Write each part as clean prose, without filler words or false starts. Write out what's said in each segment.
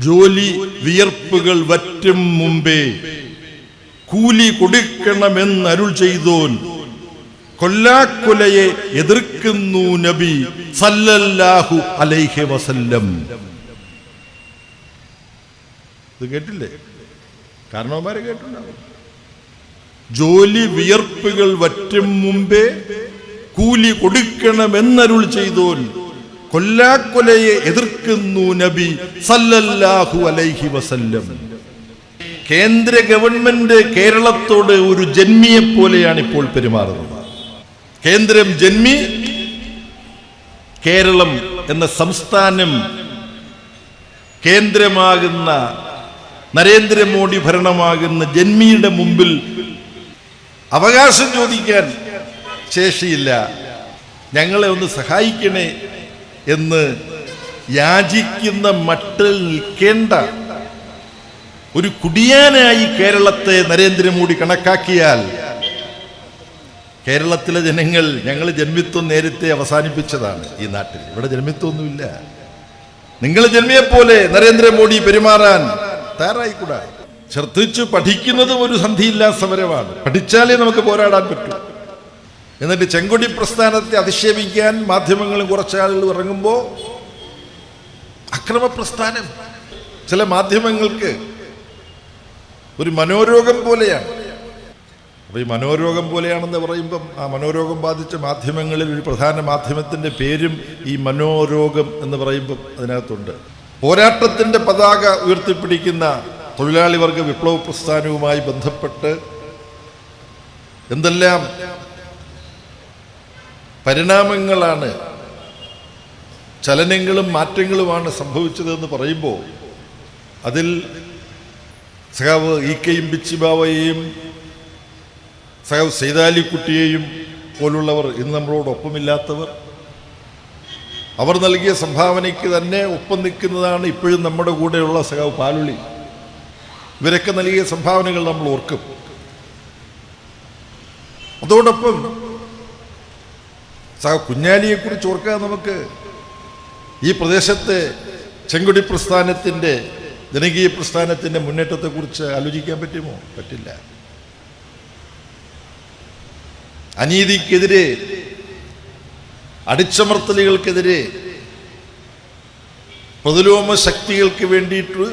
ജോലി വിയർപ്പുകൾ വറ്റും മുമ്പേ കൂലി കൊടുക്കണമെന്ന് അരുൾ ചെയ്തോൻ കൊല്ലാക്കൊലയെ എതിർക്കുന്നു നബി സല്ലല്ലാഹു അലൈഹി വസല്ലം. ഇത് കേട്ടില്ലേ? കാരണവന്മാരെ കേട്ടിട്ടുണ്ടാവും. ജോലി വിയർപ്പുകൾ വറ്റും മുമ്പേ കൂലി കൊടുക്കണമെന്നരുൾ ചെയ്തോൻ കൊല്ലാക്കൊലയെ എതിർക്കുന്നു നബി സല്ലല്ലാഹു അലൈഹി വസല്ലം. കേന്ദ്ര ഗവൺമെന്റ് കേരളത്തോട് ഒരു ജന്മിയെ പോലെയാണ് ഇപ്പോൾ പെരുമാറുന്നത്. കേന്ദ്രം ജന്മി, കേരളം എന്ന സംസ്ഥാനം കേന്ദ്രമാകുന്ന നരേന്ദ്രമോദി ഭരണമാകുന്ന ജന്മിയുടെ മുമ്പിൽ അവകാശം ചോദിക്കാൻ ശേഷിയില്ല. ഞങ്ങളെ ഒന്ന് സഹായിക്കണേ എന്ന് യാചിക്കുന്ന മട്ടിൽ നിൽക്കേണ്ട ഒരു കുടിയാനായി കേരളത്തെ നരേന്ദ്രമോദി കണക്കാക്കിയാൽ കേരളത്തിലെ ജനങ്ങൾ ഞങ്ങൾ ജന്മിത്വം നേരത്തെ അവസാനിപ്പിച്ചതാണ്. ഈ നാട്ടിൽ ഇവിടെ ജന്മിത്വമൊന്നുമില്ല. നിങ്ങൾ ജന്മിയെപ്പോലെ നരേന്ദ്രമോദി പെരുമാറാൻ തയ്യാറായിക്കൂടാ. ശ്രദ്ധിച്ചു പഠിക്കുന്നതും ഒരു സന്ധിയില്ലാ സമരമാണ്. പഠിച്ചാലേ നമുക്ക് പോരാടാൻ പറ്റൂ. എന്നിട്ട് ചെങ്കൊടി പ്രസ്ഥാനത്തെ അധിക്ഷേപിക്കാൻ മാധ്യമങ്ങളും കുറച്ചാളുകൾ ഇറങ്ങുമ്പോൾ അക്രമ പ്രസ്ഥാനം ചില മാധ്യമങ്ങൾക്ക് ഒരു മനോരോഗം പോലെയാണ്. അപ്പൊ ഈ മനോരോഗം പോലെയാണെന്ന് പറയുമ്പം ആ മനോരോഗം ബാധിച്ച മാധ്യമങ്ങളിൽ ഒരു പ്രധാന മാധ്യമത്തിന്റെ പേരും ഈ മനോരോഗം എന്ന് പറയുമ്പം അതിനകത്തുണ്ട്. പോരാട്ടത്തിന്റെ പതാക ഉയർത്തിപ്പിടിക്കുന്ന തൊഴിലാളി വർഗ വിപ്ലവ പ്രസ്ഥാനവുമായി ബന്ധപ്പെട്ട് എന്തെല്ലാം പരിണാമങ്ങളാണ്, ചലനങ്ങളും മാറ്റങ്ങളുമാണ് സംഭവിച്ചതെന്ന് പറയുമ്പോൾ അതിൽ സഖാവ് ഇ.കെ. ബിച്ചിബാവയെയും സഖാവ് സൈതാലിക്കുട്ടിയെയും പോലുള്ളവർ ഇന്ന് നമ്മളോടൊപ്പമില്ലാത്തവർ, അവർ നൽകിയ സംഭാവനയ്ക്ക് തന്നെ ഒപ്പം നിൽക്കുന്നതാണ് ഇപ്പോഴും നമ്മുടെ കൂടെയുള്ള സഖാവ് പാലുളി. ഇവരൊക്കെ നൽകിയ സംഭാവനകൾ നമ്മൾ ഓർക്കും. അതോടൊപ്പം സഖാവ് കുഞ്ഞാലിയെക്കുറിച്ച് ഓർക്കാൻ നമുക്ക് ഈ പ്രദേശത്തെ ചെങ്കൊടി പ്രസ്ഥാനത്തിൻ്റെ ജനകീയ പ്രസ്ഥാനത്തിൻ്റെ മുന്നേറ്റത്തെക്കുറിച്ച് ആലോചിക്കാൻ പറ്റുമോ? പറ്റില്ല. അനീതിക്കെതിരെ, അടിച്ചമർത്തലുകൾക്കെതിരെ, പ്രതിലോമ ശക്തികൾക്ക് വേണ്ടിയിട്ട്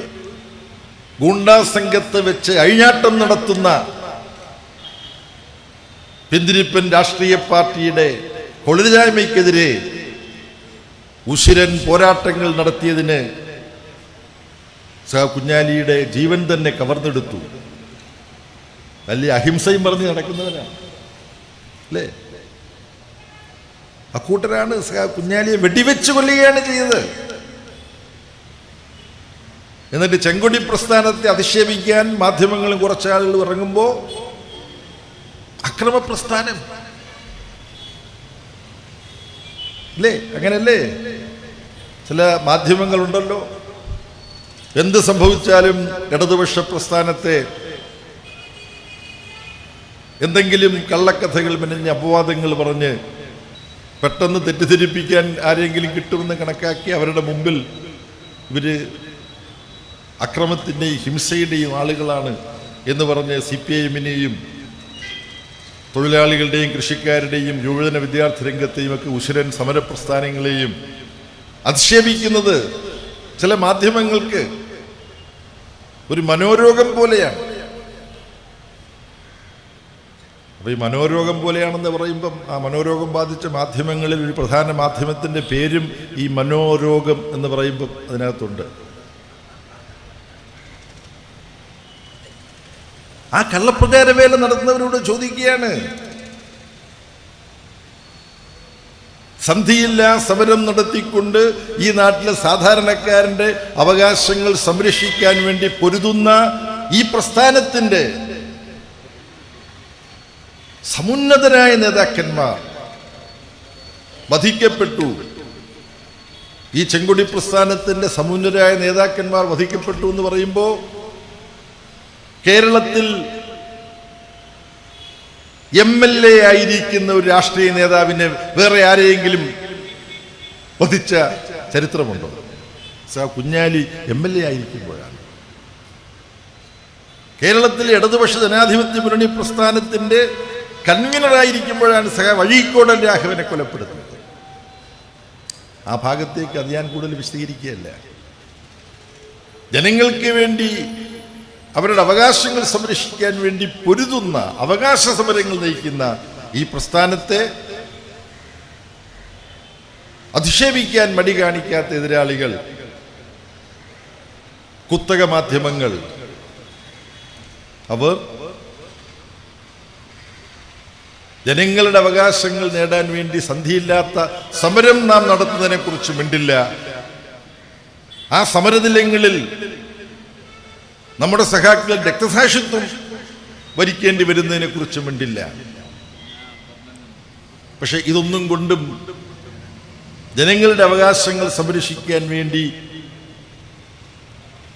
ഗൂണ്ടാ സംഘത്തെ വെച്ച് അഴിഞ്ഞാട്ടം നടത്തുന്ന പിന്തിരിപ്പൻ രാഷ്ട്രീയ പാർട്ടിയുടെ കൊള്ളിരായ്മയ്ക്കെതിരെ ഉശിരൻ പോരാട്ടങ്ങൾ നടത്തിയതിന് കുഞ്ഞാലിയുടെ ജീവൻ തന്നെ കവർന്നെടുത്തു. വലിയ അഹിംസയും പറഞ്ഞ് നടക്കുന്നവരാണ് അല്ലേ? അക്കൂട്ടരാണ് കുഞ്ഞാലിയെ വെടിവെച്ച് കൊല്ലുകയാണ് ചെയ്തത്. എന്നിട്ട് ചെങ്കൊടി പ്രസ്ഥാനത്തെ അധിക്ഷേപിക്കാൻ മാധ്യമങ്ങളും കുറച്ചാളുകൾ ഇറങ്ങുമ്പോൾ അക്രമ പ്രസ്ഥാനം അല്ലേ? അങ്ങനല്ലേ? ചില മാധ്യമങ്ങളുണ്ടല്ലോ, എന്ത് സംഭവിച്ചാലും ഇടതുപക്ഷ പ്രസ്ഥാനത്തെ എന്തെങ്കിലും കള്ളക്കഥകൾ മെനഞ്ഞ അപവാദങ്ങൾ പറഞ്ഞ് പെട്ടെന്ന് തെറ്റിദ്ധരിപ്പിക്കാൻ ആരെങ്കിലും കിട്ടുമെന്ന് കണക്കാക്കി അവരുടെ മുമ്പിൽ ഇവര് അക്രമത്തിൻ്റെയും ഹിംസയുടെയും ആളുകളാണ് എന്ന് പറഞ്ഞ് CPIM-നെയും തൊഴിലാളികളുടെയും കൃഷിക്കാരുടെയും യുവജന വിദ്യാർത്ഥി രംഗത്തെയും ഒക്കെ ഉശിരൻ സമരപ്രസ്ഥാനങ്ങളെയും അധിക്ഷേപിക്കുന്നത് ചില മാധ്യമങ്ങൾക്ക് ഒരു മനോരോഗം പോലെയാണ്. അപ്പൊ ഈ മനോരോഗം പോലെയാണെന്ന് പറയുമ്പം ആ മനോരോഗം ബാധിച്ച മാധ്യമങ്ങളിൽ ഒരു പ്രധാന മാധ്യമത്തിന്റെ പേരും ഈ മനോരോഗം എന്ന് പറയുമ്പം അതിനകത്തുണ്ട്. ആ കള്ളപ്രചാരവേല നടത്തുന്നവരോട് ചോദിക്കുകയാണ്, സന്ധിയില്ലാ സമരം നടത്തിക്കൊണ്ട് ഈ നാട്ടിലെ സാധാരണക്കാരന്റെ അവകാശങ്ങൾ സംരക്ഷിക്കാൻ വേണ്ടി പൊരുതുന്ന ഈ പ്രസ്ഥാനത്തിന്റെ സമുന്നതരായ നേതാക്കന്മാർ വധിക്കപ്പെട്ടു. ഈ ചെങ്കൊടി പ്രസ്ഥാനത്തിന്റെ സമുന്നതരായ നേതാക്കന്മാർ വധിക്കപ്പെട്ടു എന്ന് പറയുമ്പോൾ കേരളത്തിൽ MLA ആയിരിക്കുന്ന ഒരു രാഷ്ട്രീയ നേതാവിനെ വേറെ ആരെയെങ്കിലും വധിച്ച ചരിത്രമുണ്ടോ? കുഞ്ഞാലി MLA ആയിരിക്കുമ്പോഴാണ്, കേരളത്തിലെ ഇടതുപക്ഷ ജനാധിപത്യ മുന്നണി പ്രസ്ഥാനത്തിന്റെ കൺവീനറായിരിക്കുമ്പോഴാണ് വഴീക്കോടൻ രാഘവനെ കൊലപ്പെടുത്തുന്നത്. ആ ഭാഗത്തേക്ക് അത് ഞാൻ കൂടുതൽ വിശദീകരിക്കുകയല്ല. ജനങ്ങൾക്ക് വേണ്ടി അവരുടെ അവകാശങ്ങൾ സംരക്ഷിക്കാൻ വേണ്ടി പൊരുതുന്ന, അവകാശ സമരങ്ങൾ നയിക്കുന്ന ഈ പ്രസ്ഥാനത്തെ അധിക്ഷേപിക്കാൻ മടി കാണിക്കാത്ത എതിരാളികൾ, കുത്തക മാധ്യമങ്ങൾ, അവർ ജനങ്ങളുടെ അവകാശങ്ങൾ നേടാൻ വേണ്ടി സന്ധിയില്ലാത്ത സമരം നാം നടത്തുന്നതിനെ കുറിച്ച് മിണ്ടില്ല. ആ സമരനിലയങ്ങളിൽ നമ്മുടെ സഖാക്കൾ രക്തസാക്ഷിത്വം വരിക്കേണ്ടി വരുന്നതിനെ കുറിച്ച് മിണ്ടില്ല. പക്ഷെ ഇതൊന്നും കൊണ്ടും ജനങ്ങളുടെ അവകാശങ്ങൾ സംരക്ഷിക്കാൻ വേണ്ടി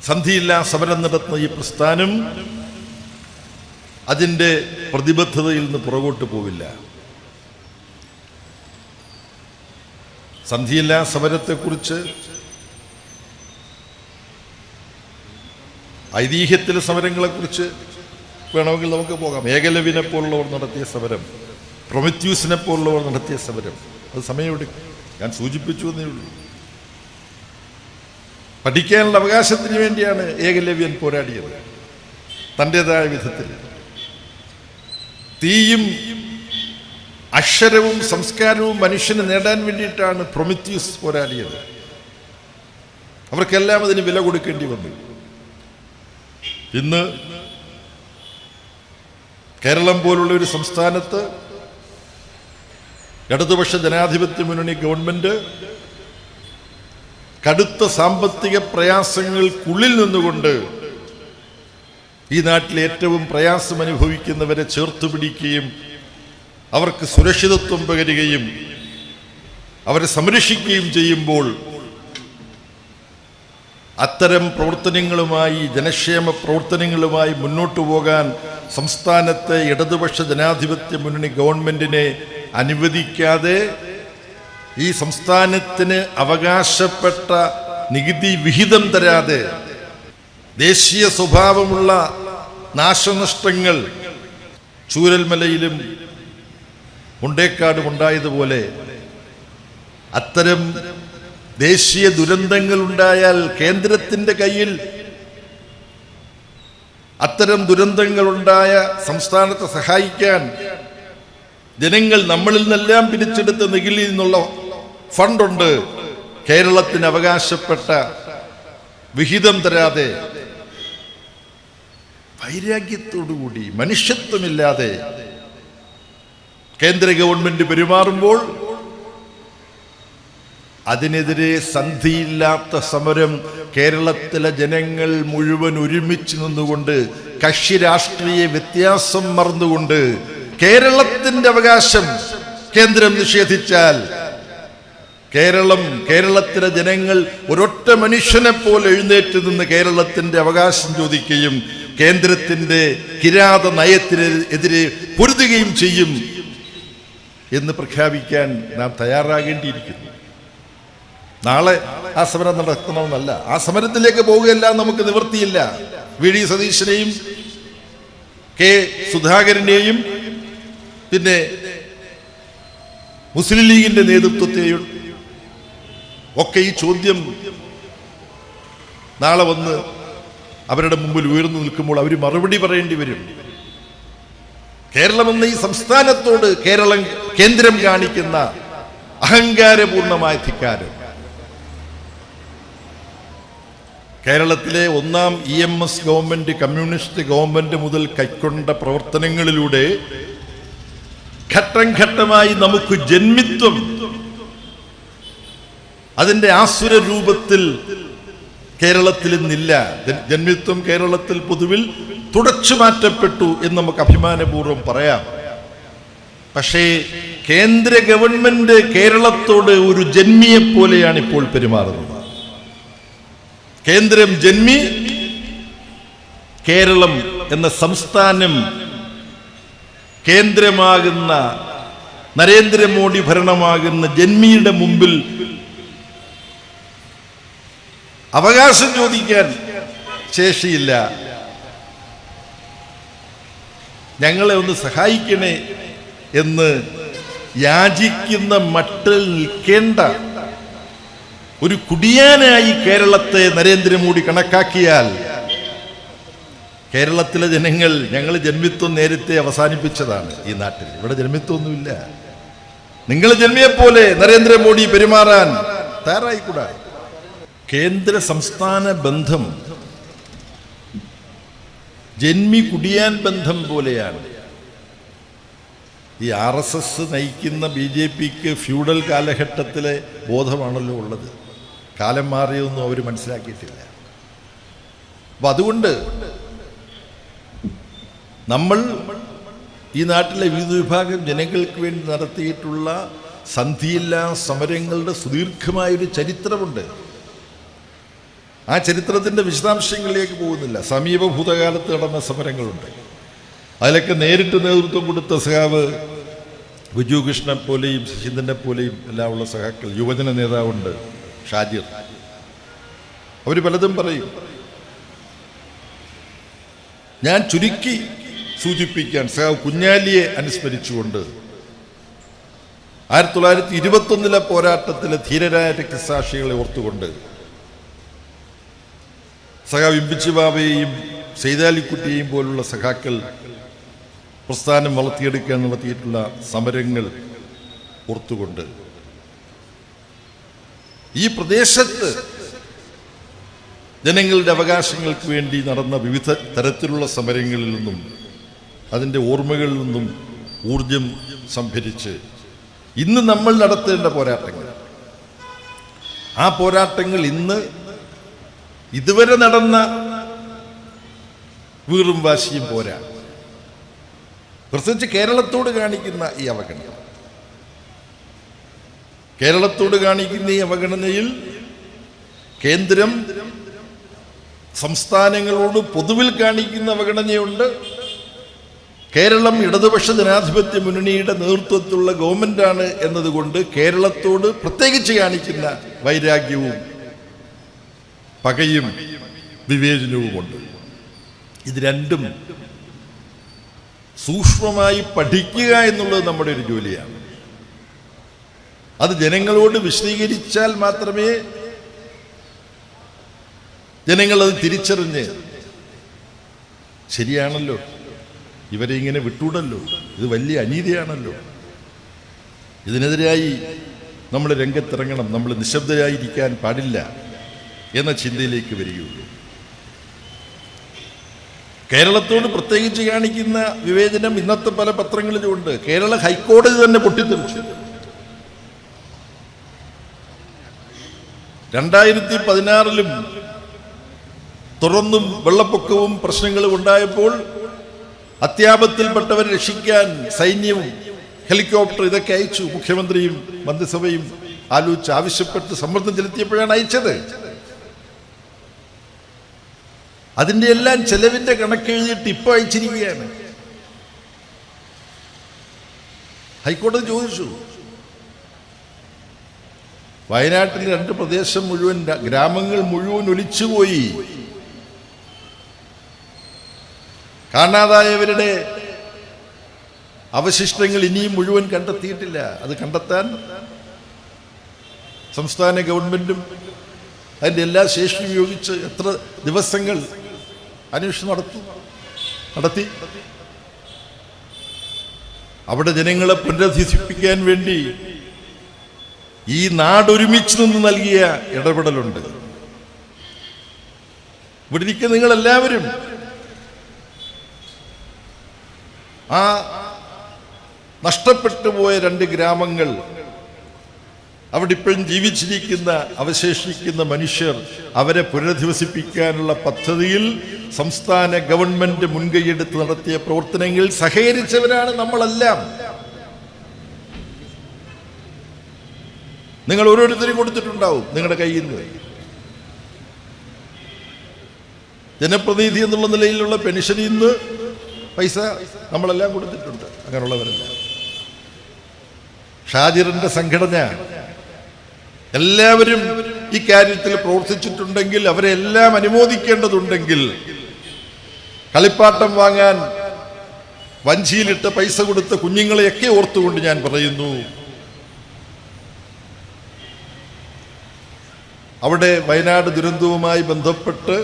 സന്ധിയില്ലാ സമരം നടത്തുന്ന ഈ പ്രസ്ഥാനം അതിൻ്റെ പ്രതിബദ്ധതയിൽ നിന്ന് പുറകോട്ട് പോവില്ല. സന്ധിയില്ലാ സമരത്തെക്കുറിച്ച് ഐതിഹ്യത്തിലെ സമരങ്ങളെക്കുറിച്ച് വേണമെങ്കിൽ നമുക്ക് പോകാം. ഏകലവ്യനെ പോലുള്ളവർ നടത്തിയ സമരം, പ്രൊമറ്റ്യൂസിനെ പോലുള്ളവർ നടത്തിയ സമരം, അത് സമയമെടുക്കും. ഞാൻ സൂചിപ്പിച്ചു എന്നേ ഉള്ളൂ. പഠിക്കാനുള്ള അവകാശത്തിന് വേണ്ടിയാണ് ഏകലവ്യൻ പോരാടിയത്. തൻ്റെതായ വിധത്തിൽ തീയും അക്ഷരവും സംസ്കാരവും മനുഷ്യന് നേടാൻ വേണ്ടിയിട്ടാണ് പ്രൊമറ്റ്യൂസ് പോരാടിയത്. അവർക്കെല്ലാം അതിന് വില കൊടുക്കേണ്ടി വന്നു. ഇന്ന് കേരളം പോലുള്ള ഒരു സംസ്ഥാനത്ത് ഇടതുപക്ഷ ജനാധിപത്യ മുന്നണി ഗവൺമെന്റ് കടുത്ത സാമ്പത്തിക പ്രയാസങ്ങൾക്കുള്ളിൽ നിന്നുകൊണ്ട് ഈ നാട്ടിലെ ഏറ്റവും പ്രയാസം അനുഭവിക്കുന്നവരെ ചേർത്ത് പിടിക്കുകയും അവർക്ക് സുരക്ഷിതത്വം പകരുകയും അവരെ സംരക്ഷിക്കുകയും ചെയ്യുമ്പോൾ അത്തരം പ്രവർത്തനങ്ങളുമായി, ജനക്ഷേമ പ്രവർത്തനങ്ങളുമായി മുന്നോട്ടു പോകാൻ സംസ്ഥാനത്തെ ഇടതുപക്ഷ ജനാധിപത്യ മുന്നണി ഗവൺമെന്റിനെ അനുവദിക്കാതെ ഈ സംസ്ഥാനത്തിന് അവകാശപ്പെട്ട നികുതി വിഹിതം തരാതെ ദേശീയ സ്വഭാവമുള്ള നാശനഷ്ടങ്ങൾ ചൂരൽമലയിലും മുണ്ടേക്കാടും ഉണ്ടായതുപോലെ അത്തരം ദേശീയ ദുരന്തങ്ങൾ ഉണ്ടായാൽ കേന്ദ്രത്തിന്റെ കയ്യിൽ അത്തരം ദുരന്തങ്ങളുണ്ടായ സംസ്ഥാനത്തെ സഹായിക്കാൻ ജനങ്ങൾ നമ്മളിൽ നിന്നെല്ലാം പിരിച്ചെടുത്ത നികുതിയിൽ നിന്നുള്ള ഫണ്ടുണ്ട്. കേരളത്തിന് അവകാശപ്പെട്ട വിഹിതം തരാതെ വൈരാഗ്യത്തോടുകൂടി മനുഷ്യത്വമില്ലാതെ കേന്ദ്ര ഗവൺമെന്റ് പെരുമാറുമ്പോൾ അതിനെതിരെ സന്ധിയില്ലാത്ത സമരം കേരളത്തിലെ ജനങ്ങൾ മുഴുവൻ ഒരുമിച്ച് നിന്നുകൊണ്ട്, കക്ഷി രാഷ്ട്രീയ വ്യത്യാസം മറന്നുകൊണ്ട്, കേരളത്തിന്റെ അവകാശം കേന്ദ്രം നിഷേധിച്ചാൽ കേരളത്തിലെ ജനങ്ങൾ ഒരൊറ്റ മനുഷ്യനെ പോലെ എഴുന്നേറ്റ് നിന്ന് കേരളത്തിന്റെ അവകാശം ചോദിക്കുകയും കേന്ദ്രത്തിന്റെ കിരാത നയത്തിനെതിരെ പൊരുതുകയും ചെയ്യും എന്ന് പ്രഖ്യാപിക്കാൻ നാം തയ്യാറാകേണ്ടിയിരിക്കുന്നു. നാളെ ആ സമരം നടത്തണമെന്നല്ല, ആ സമരത്തിലേക്ക് പോവുകയല്ല, നമുക്ക് നിവൃത്തിയില്ല. VD സതീശനെയും K സുധാകരനെയും പിന്നെ മുസ്ലിം ലീഗിന്റെ നേതൃത്വത്തെയും ഒക്കെ ഈ ചോദ്യം നാളെ വന്ന് അവരുടെ മുമ്പിൽ ഉയർന്നു നിൽക്കുമ്പോൾ അവർ മറുപടി പറയേണ്ടി വരും. കേരളമെന്ന ഈ സംസ്ഥാനത്തോട് കേന്ദ്രം കാണിക്കുന്ന അഹങ്കാരപൂർണമായ ധിക്കാരം, കേരളത്തിലെ ഒന്നാം EMS ഗവൺമെന്റ്, കമ്മ്യൂണിസ്റ്റ് ഗവൺമെന്റ് മുതൽ കൈക്കൊണ്ട പ്രവർത്തനങ്ങളിലൂടെ ഘട്ടം ഘട്ടമായി നമുക്ക് ജന്മിത്വം അതിന്റെ ആസുര രൂപത്തിൽ കേരളത്തിൽ ഇന്നില്ല. ജന്മിത്വം കേരളത്തിൽ പൊതുവിൽ തുടച്ചു മാറ്റപ്പെട്ടു എന്ന് നമുക്ക് അഭിമാനപൂർവ്വം പറയാം. പക്ഷേ കേന്ദ്ര ഗവൺമെന്റ് കേരളത്തോട് ഒരു ജന്മിയെ പോലെയാണ് ഇപ്പോൾ പെരുമാറുന്നത്. കേന്ദ്രം ജന്മി, കേരളം എന്ന സംസ്ഥാനം കേന്ദ്രമാകുന്ന നരേന്ദ്രമോദി ഭരണമാകുന്ന ജന്മിയുടെ മുമ്പിൽ അവകാശം ചോദിക്കാൻ ശേഷിയില്ല. ഞങ്ങളെ ഒന്ന് സഹായിക്കണേ എന്ന് യാചിക്കുന്ന മട്ടിൽ നിൽക്കേണ്ട ഒരു കുടിയാനായി കേരളത്തെ നരേന്ദ്രമോദി കണക്കാക്കിയാൽ കേരളത്തിലെ ജനങ്ങൾ ഞങ്ങൾ ജന്മിത്വം നേരത്തെ അവസാനിപ്പിച്ചതാണ്. ഈ നാട്ടിൽ ഇവിടെ ജന്മിത്വമൊന്നുമില്ല. നിങ്ങൾ ജന്മിയെപ്പോലെ നരേന്ദ്രമോദി പെരുമാറാൻ തയ്യാറായിക്കൂടാ. കേന്ദ്ര സംസ്ഥാന ബന്ധം ജന്മി കുടിയാൻ ബന്ധം പോലെയാണ്. ഈ RSS നയിക്കുന്ന BJPക്ക് ഫ്യൂഡൽ കാലഘട്ടത്തിലെ ബോധമാണല്ലോ ഉള്ളത്. കാലം മാറിയൊന്നും അവർ മനസ്സിലാക്കിയിട്ടില്ല. അപ്പം അതുകൊണ്ട് നമ്മൾ ഈ നാട്ടിലെ വിവിധ വിഭാഗം ജനങ്ങൾക്ക് വേണ്ടി നടത്തിയിട്ടുള്ള സന്ധിയില്ലാ സമരങ്ങളുടെ സുദീർഘമായൊരു ചരിത്രമുണ്ട്. ആ ചരിത്രത്തിൻ്റെ വിശദാംശങ്ങളിലേക്ക് പോകുന്നില്ല. സമീപ ഭൂതകാലത്ത് നടന്ന സമരങ്ങളുണ്ട്. അതിലൊക്കെ നേരിട്ട് നേതൃത്വം കൊടുത്ത സഖാവ് ബിജു കൃഷ്ണനെ പോലെയും ശശീന്ദ്രനെ പോലെയും എല്ലാമുള്ള സഖാക്കൾ, യുവജന നേതാവുണ്ട് ഷാജിർ. അവർ പലതും പറയും. ഞാൻ ചുരുക്കി സൂചിപ്പിക്കാൻ സഖാവ് കുഞ്ഞാലിയെ അനുസ്മരിച്ചുകൊണ്ട് 1921 പോരാട്ടത്തിലെ ധീരരായ രക്തസാക്ഷികളെ ഓർത്തുകൊണ്ട് സഖാവ് ഇമ്പിച്ചി ബാബയെയും സെയ്താലിക്കുട്ടിയെയും പോലുള്ള സഖാക്കൾ പ്രസ്ഥാനം വളർത്തിയെടുക്കാൻ നടത്തിയിട്ടുള്ള സമരങ്ങൾ ഓർത്തുകൊണ്ട് ഈ പ്രദേശത്ത് ജനങ്ങളുടെ അവകാശങ്ങൾക്ക് വേണ്ടി നടന്ന വിവിധ തരത്തിലുള്ള സമരങ്ങളിൽ നിന്നും അതിൻ്റെ ഓർമ്മകളിൽ നിന്നും ഊർജം സംഭരിച്ച് ഇന്ന് നമ്മൾ നടത്തേണ്ട പോരാട്ടങ്ങൾ, ആ പോരാട്ടങ്ങൾ ഇന്ന് ഇതുവരെ നടന്ന വീറും വാശിയും പോരാ. പ്രത്യേകിച്ച് കേരളത്തോട് കാണിക്കുന്ന ഈ അവഗണന, കേരളത്തോട് കാണിക്കുന്ന ഈ അവഗണനയിൽ കേന്ദ്രം സംസ്ഥാനങ്ങളോട് പൊതുവിൽ കാണിക്കുന്ന അവഗണനയുണ്ട്. കേരളം ഇടതുപക്ഷ ജനാധിപത്യ മുന്നണിയുടെ നേതൃത്വത്തിലുള്ള ഗവൺമെന്റാണ് എന്നതുകൊണ്ട് കേരളത്തോട് പ്രത്യേകിച്ച് കാണിക്കുന്ന വൈരാഗ്യവും പകയും വിവേചനവുമുണ്ട്. ഇത് രണ്ടും സൂക്ഷ്മമായി പഠിക്കുക എന്നുള്ളത് നമ്മുടെ ഒരു ജോലിയാണ്. അത് ജനങ്ങളോട് വിശദീകരിച്ചാൽ മാത്രമേ ജനങ്ങളത് തിരിച്ചറിഞ്ഞ് ശരിയാണല്ലോ, ഇവരെ ഇങ്ങനെ വിട്ടൂടല്ലോ, ഇത് വലിയ അനീതിയാണല്ലോ, ഇതിനെതിരായി നമ്മൾ രംഗത്തിറങ്ങണം, നമ്മൾ നിശബ്ദരായിരിക്കാൻ പാടില്ല എന്ന ചിന്തയിലേക്ക് വരികയുള്ളൂ. കേരളത്തോട് പ്രത്യേകിച്ച് കാണിക്കുന്ന വിവേചനം ഇന്നത്തെ പല പത്രങ്ങളിലുമുണ്ട്. കേരള ഹൈക്കോടതി തന്നെ പൊട്ടിത്തെറിച്ചു. 2016 തുറന്നും വെള്ളപ്പൊക്കവും പ്രശ്നങ്ങളും ഉണ്ടായപ്പോൾ അത്യാപത്തിൽപ്പെട്ടവരെ രക്ഷിക്കാൻ സൈന്യവും ഹെലികോപ്റ്റർ ഇതൊക്കെ അയച്ചു. മുഖ്യമന്ത്രിയും മന്ത്രിസഭയും ആലോചിച്ച് ആവശ്യപ്പെട്ട് സമ്മർദ്ദം ചെലുത്തിയപ്പോഴാണ് അയച്ചത്. അതിൻ്റെ എല്ലാം ചെലവിന്റെ കണക്കെഴുതിയിട്ട് ഇപ്പോൾ അയച്ചിരിക്കുകയാണ്. ഹൈക്കോടതി ചോദിച്ചു. വയനാട്ടിൽ 2 പ്രദേശം മുഴുവൻ, ഗ്രാമങ്ങൾ മുഴുവൻ ഒലിച്ചുപോയി. കാണാതായവരുടെ അവശിഷ്ടങ്ങൾ ഇനിയും മുഴുവൻ കണ്ടെത്തിയിട്ടില്ല. അത് കണ്ടെത്താൻ സംസ്ഥാന ഗവൺമെന്റും അതിൻ്റെ എല്ലാ ശേഷിയും ഉപയോഗിച്ച് എത്ര ദിവസങ്ങൾ അന്വേഷണം നടത്തി. അവിടെ ജനങ്ങളെ പുനരധിവസിപ്പിക്കാൻ വേണ്ടി ഈ നാടൊരുമിച്ച് നിന്ന് നൽകിയ ഇടപെടലുണ്ട്. ഇവിടെ ഇരിക്കുന്ന നിങ്ങളെല്ലാവരും ആ നഷ്ടപ്പെട്ടു പോയ 2 ഗ്രാമങ്ങൾ, അവിടെ ഇപ്പോഴും ജീവിച്ചിരിക്കുന്ന അവശേഷിക്കുന്ന മനുഷ്യർ, അവരെ പുനരധിവസിപ്പിക്കാനുള്ള പദ്ധതിയിൽ സംസ്ഥാന ഗവൺമെന്റ് മുൻകൈയെടുത്ത് നടത്തിയ പ്രവർത്തനങ്ങളിൽ സഹകരിച്ചവരാണ് നമ്മളെല്ലാം. നിങ്ങൾ ഓരോരുത്തരും കൊടുത്തിട്ടുണ്ടാവും നിങ്ങളുടെ കയ്യിൽ നിന്ന്. ജനപ്രതിനിധി എന്നുള്ള നിലയിലുള്ള പെൻഷനിൽ നിന്ന് പൈസ നമ്മളെല്ലാം കൊടുത്തിട്ടുണ്ട്. അങ്ങനെയുള്ളവരല്ല. ഷാജിറിന്റെ സംഘടന എല്ലാവരും ഇക്കാര്യത്തിൽ പ്രവർത്തിച്ചിട്ടുണ്ടെങ്കിൽ അവരെല്ലാം അനുമോദിക്കേണ്ടതുണ്ടെങ്കിൽ കളിപ്പാട്ടം വാങ്ങാൻ വഞ്ചിയിലിട്ട് പൈസ കൊടുത്ത കുഞ്ഞുങ്ങളെയൊക്കെ ഓർത്തുകൊണ്ട് ഞാൻ പറയുന്നു, അവിടെ വയനാട് ദുരന്തവുമായി ബന്ധപ്പെട്ട്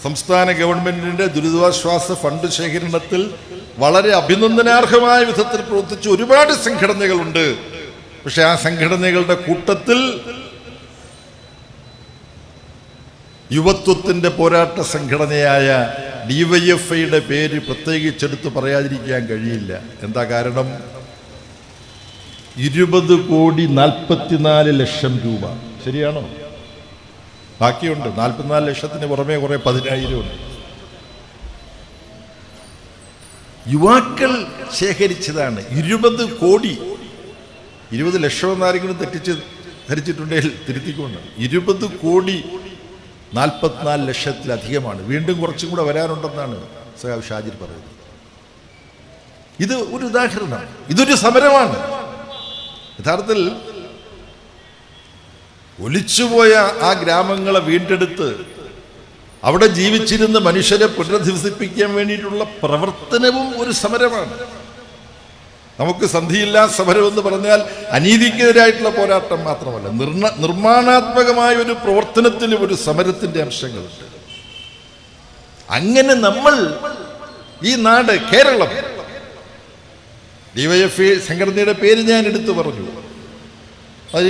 സംസ്ഥാന ഗവൺമെന്റിന്റെ ദുരിതാശ്വാസ ഫണ്ട് ശേഖരണത്തിൽ വളരെ അഭിനന്ദനാർഹമായ വിധത്തിൽ പ്രവർത്തിച്ച ഒരുപാട് സംഘടനകളുണ്ട്. പക്ഷെ ആ സംഘടനകളുടെ കൂട്ടത്തിൽ യുവത്വത്തിന്റെ പോരാട്ട സംഘടനയായ ഡിവൈഎഫ്ഐയുടെ പേര് പ്രത്യേകിച്ചെടുത്ത് പറയാതിരിക്കാൻ കഴിയില്ല. എന്താ കാരണം? 20,44,00,000 രൂപ. ശരിയാണോ? ബാക്കിയുണ്ട്. 44 ലക്ഷത്തിന് പുറമെ കുറെ 10,000 ഉണ്ട്. യുവാക്കൾ ശേഖരിച്ചതാണ് 20 കോടി. 20 ലക്ഷം എന്നാരെങ്കിലും ധരിച്ചിട്ടുണ്ടെങ്കിൽ തിരുത്തിക്കൊണ്ട് 20 കോടി 44 ലക്ഷത്തിലധികമാണ്. വീണ്ടും കുറച്ചും കൂടെ വരാനുണ്ടെന്നാണ് സഖാവ് ഷാജിർ പറയുന്നത്. ഇത് ഒരു ഉദാഹരണം. ഇതൊരു സമരമാണ്. യഥാർത്ഥത്തിൽ ഒലിച്ചുപോയ ആ ഗ്രാമങ്ങളെ വീണ്ടെടുത്ത് അവിടെ ജീവിച്ചിരുന്ന മനുഷ്യരെ പുനരധിവസിപ്പിക്കാൻ വേണ്ടിയിട്ടുള്ള പ്രവർത്തനവും ഒരു സമരമാണ്. നമുക്ക് സന്ധിയില്ലാ സമരം എന്ന് പറഞ്ഞാൽ അനീതിക്കെതിരായിട്ടുള്ള പോരാട്ടം മാത്രമല്ല, നിർമ്മാണാത്മകമായ ഒരു പ്രവർത്തനത്തിലും ഒരു സമരത്തിന്റെ അംശങ്ങളുണ്ട്. അങ്ങനെ നമ്മൾ ഈ നാട്, കേരളം, ഡിവൈഎഫ്ഐ സംഘടനയുടെ പേര് ഞാൻ എടുത്തു പറഞ്ഞു. അത്